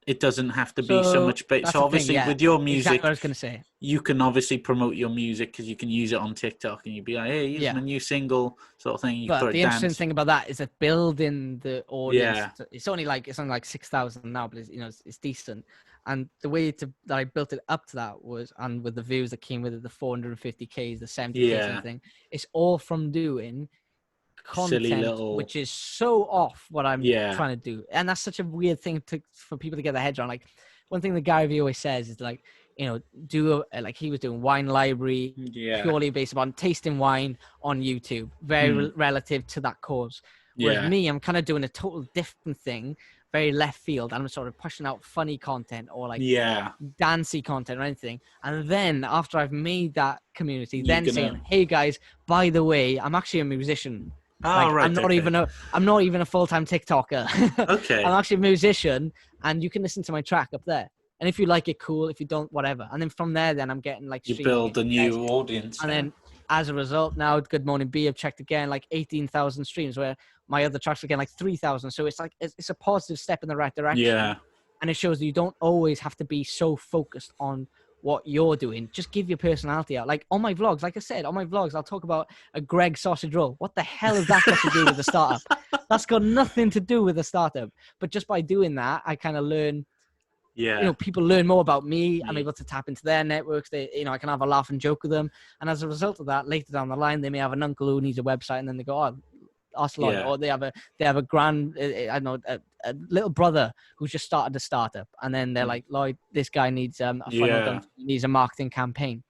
It doesn't have to be so So much. But that's so the thing. obviously Yeah, with your exactly what I music, was gonna say. you can obviously promote your music because you can use it on TikTok, and you'd be like, hey, here's Yeah. my new single sort of thing. You can But put a the interesting dance. thing about that is that building the audience, Yeah, it's only like 6,000 now, but it's decent. And the way that I built it up to that was, and with the views that came with it, the 450Ks, the 70Ks, and yeah, everything, it's all from doing silly content little. which is so off what I'm Yeah, trying to do. And that's such a weird thing for people to get their heads around. Like one thing that Gary Vee always says is like, like he was doing wine library yeah, purely based upon tasting wine on YouTube, very relative to that cause. Whereas yeah, me, I'm kind of doing a total different thing, very left field. And I'm sort of pushing out funny content or like yeah. dancey content or anything. And then after I've made that community, You're then saying, gonna. hey guys, by the way, I'm actually a musician. Oh, Like right. Okay. I'm not even a full-time TikToker. I'm Okay. actually a musician, and you can listen to my track up there. And if you like it, cool. If you don't, whatever. And then from there, then I'm getting like You streams, I'm build a getting shares. new audience. And Yeah. then as a result, now Good Morning B, I've checked again, like 18,000 streams, where my other tracks are getting like 3,000. So it's like it's a positive step in the right direction. Yeah. And it shows that you don't always have to be so focused on what you're doing. Just give your personality out. Like on my vlogs, like I said, on my vlogs, I'll talk about a Greg sausage roll. What the hell has that got to do with the startup? That's got nothing to do with the startup. But just by doing that, I kind of learn, Yeah. people learn more about me. I'm able to tap into their networks. I can have a laugh and joke with them. And as a result of that, later down the line, they may have an uncle who needs a website, and then they go, oh, ask Lloyd. Yeah. Or they have a grand, I don't know, a little brother who's just started a startup, and then they're like, Lloyd, this guy needs a funnel done. He needs a marketing campaign.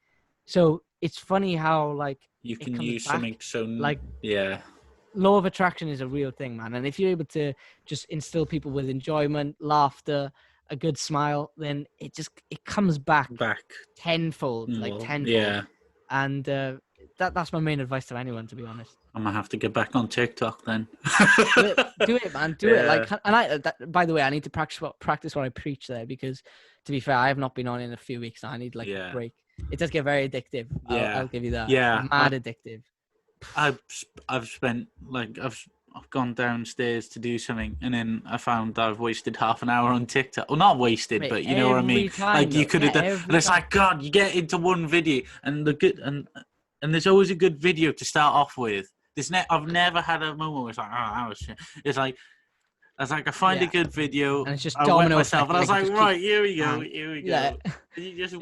So it's funny how like You it can comes use back. something so. Like Yeah. law of attraction is a real thing, man. And if you're able to just instill people with enjoyment, laughter, a good smile, then it comes back tenfold, like tenfold. Yeah. And that's my main advice to anyone, to be honest. I'm gonna have to get back on TikTok then. Do it, man. Do it. Like, and by the way, I need to practice what I preach there, because, to be fair, I have not been on in a few weeks now. I need a break. It does get very addictive. Yeah. I'll give you that. Yeah. Mad addictive. I've spent I've gone downstairs to do something, and then I found I've wasted half an hour on TikTok. Well, not wasted, but you know what I mean. Like you could have done, and it's like, God, you get into one video, and there's always a good video to start off with. I've never had a moment where it's like, oh, that was shit. It's like, I find a good video, and it's just I went domino myself, and I was like, right, here we go. Yeah. You just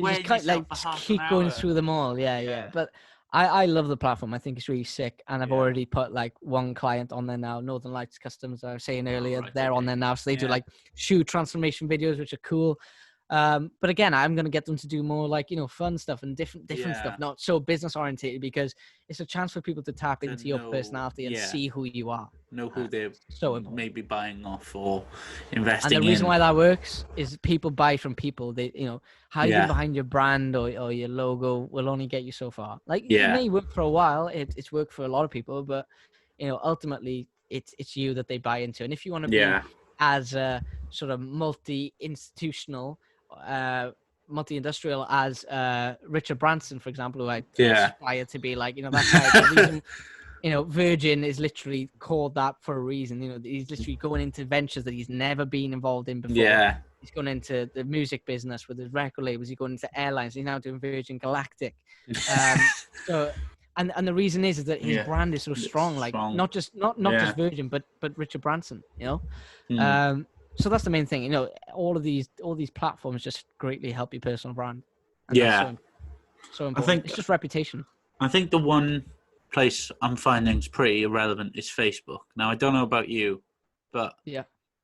keep going through them all. Yeah. But I love the platform. I think it's really sick, and I've already put like one client on there now. Northern Lights Customs, I was saying earlier, they're on there now, so they do like shoe transformation videos, which are cool. But again, I'm gonna get them to do more like fun stuff and different stuff, not so business oriented, because it's a chance for people to tap into your personality and see who you are. Know who they're maybe buying off or investing in. And the reason why that works is people buy from people. They, hiding behind your brand or your logo will only get you so far. Like it may work for a while. It's worked for a lot of people, but ultimately it's you that they buy into. And if you want to be as a sort of multi-institutional, multi-industrial as Richard Branson, for example, who I aspire to be like, that guy. The reason, Virgin is literally called that for a reason. He's literally going into ventures that he's never been involved in before. Yeah. He's gone into the music business with his record labels. He's going into airlines. He's now doing Virgin Galactic. So, and the reason is that his brand is so strong. Like not just Virgin, but Richard Branson. So that's the main thing. All these platforms just greatly help your personal brand. And that's so important. I think it's just reputation. I think the one place I'm finding is pretty irrelevant is Facebook. Now I don't know about you, but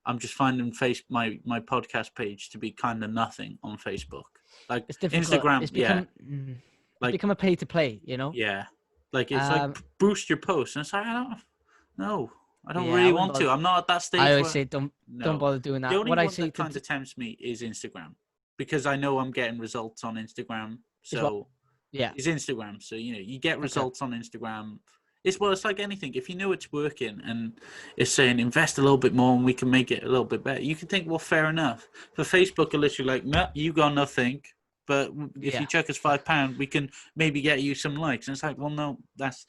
I'm just finding my podcast page to be kind of nothing on Facebook. Like it's Instagram, it's become a pay to play. Yeah, like it's like boost your posts, and it's like I don't really want to. I'm not at that stage. I always say don't bother doing that. The only one that kind of tempts me is Instagram, because I know I'm getting results on Instagram. So it's Instagram. So you get results on Instagram. It's like anything. If you know it's working and it's saying invest a little bit more and we can make it a little bit better, you can think, well, fair enough. For Facebook, are literally like, no, you got nothing. but if you chuck us £5, we can maybe get you some likes. And it's like, well, no, that's...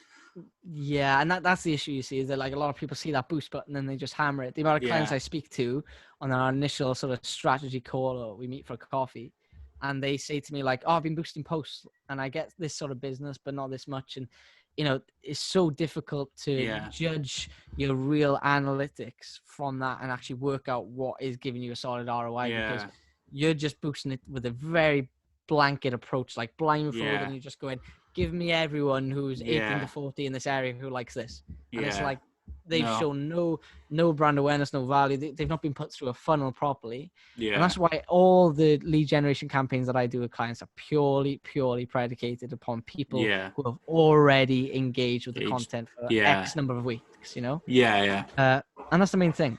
Yeah, and that's the issue, you see, is that like a lot of people see that boost button and they just hammer it. The amount of clients I speak to on our initial sort of strategy call, or we meet for a coffee, and they say to me like, oh, I've been boosting posts and I get this sort of business, but not this much. And, you know, it's so difficult to judge your real analytics from that and actually work out what is giving you a solid ROI, because you're just boosting it with a very blanket approach, like blindfold, and you're just going, give me everyone who's 18 to 40 in this area who likes this. And it's like they've shown no brand awareness, no value. They've not been put through a funnel properly. And that's why all the lead generation campaigns that I do with clients are purely predicated upon people who have already engaged with the content for X number of weeks, you know? And that's the main thing.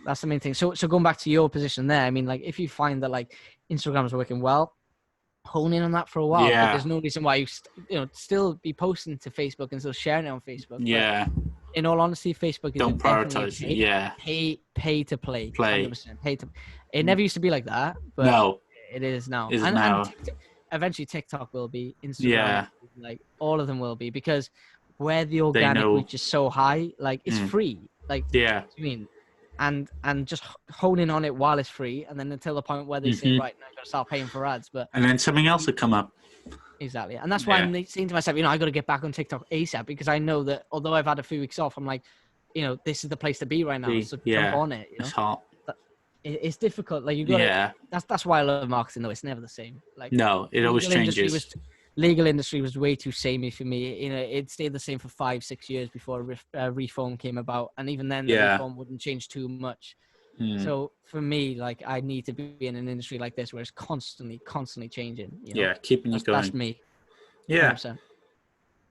So going back to your position there, I mean, like, if you find that like Instagram is working well, hone in on that for a while. But there's no reason why you still be posting to Facebook and still sharing it on Facebook. But in all honesty, Facebook is don't prioritize. Pay to play. 100%. It never used to be like that, but it is now. And eventually TikTok will be, Instagram, like all of them will be, because where the organic reach is so high, like it's free. Like, I mean, and just hone in on it while it's free, and then until the point where they say, right, now I'm going to start paying for ads. And then something else will come up. Exactly. And that's why I'm saying to myself, I got to get back on TikTok ASAP, because I know that although I've had a few weeks off, I'm like, this is the place to be right now. So jump on it. It's hot. It's difficult. Like, you got that's why I love marketing, though. It's never the same. Like, no, it always changes. Legal industry was way too samey for me. It stayed the same for 5-6 years before reform came about, and even then, the reform wouldn't change too much. So for me, like, I need to be in an industry like this where it's constantly changing. Keeping you going. That's me. Yeah. 100%.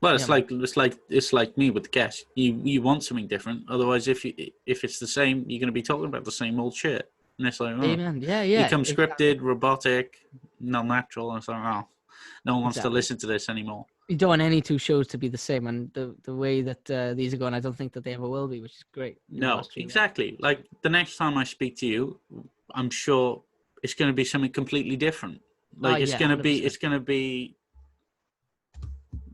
Well, it's like me with the guests. You want something different. Otherwise, if it's the same, you're going to be talking about the same old shit. And it's like, amen. Become scripted, robotic, not natural, and it's like, no one wants to listen to this anymore. You don't want any two shows to be the same, and the way that these are going, I don't think that they ever will be, which is great. No, exactly. Like, the next time I speak to you, I'm sure it's going to be something completely different. Like, it's going to be.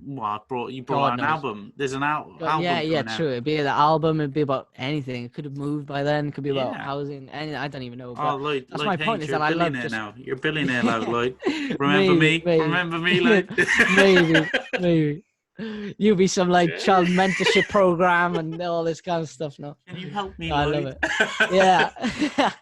Well, you brought out an album. There's an album. True. It'd be the album. It'd be about anything. It could have moved by then. It could be about housing. Anything. I don't even know. But Lloyd, that's my point. Is that I love now. You're a billionaire now, Lloyd. Remember me? Remember me, Lloyd? maybe. You'll be some like child mentorship program and all this kind of stuff now. Can you help me, I Lloyd? love it. Yeah.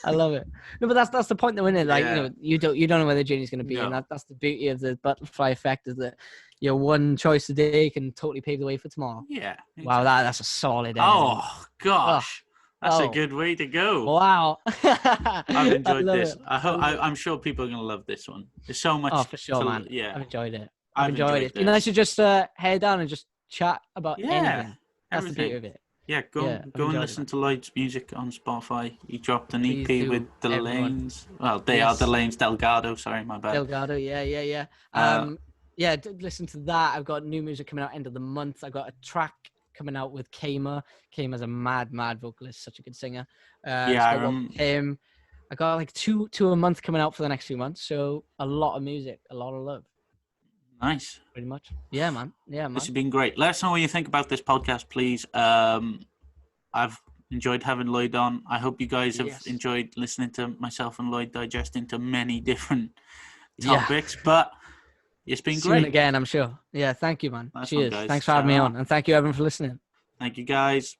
I love it. No, but that's the point, though, isn't it? Like, you don't know where the journey's going to be, and that's the beauty of the butterfly effect, is that your one choice today can totally pave the way for tomorrow. Yeah. Exactly. Wow, that's a solid ending. Oh gosh, that's a good way to go. Wow. I've enjoyed this. I'm sure people are going to love this one. There's so much. Oh, for sure, man. Yeah, I've enjoyed it. I've enjoyed it. And I should just head down and just chat about anything. That's the beauty of it. Yeah, go and listen to Lloyd's music on Spotify. He dropped an EP with Delaines. Well, they are Delaines Delgado. Sorry, my bad. Delgado, yeah. Listen to that. I've got new music coming out end of the month. I've got a track coming out with Kama. Kama's a mad vocalist, such a good singer. I remember him. I got like two a month coming out for the next few months. So a lot of music, a lot of love. Nice. Pretty much. Yeah, man. This has been great. Let us know what you think about this podcast, please. I've enjoyed having Lloyd on. I hope you guys have enjoyed listening to myself and Lloyd digest into many different topics. But it's been great. Soon again, I'm sure. Yeah, thank you, man. Nice Cheers. one, guys. Thanks for having me on. And thank you, everyone, for listening. Thank you, guys.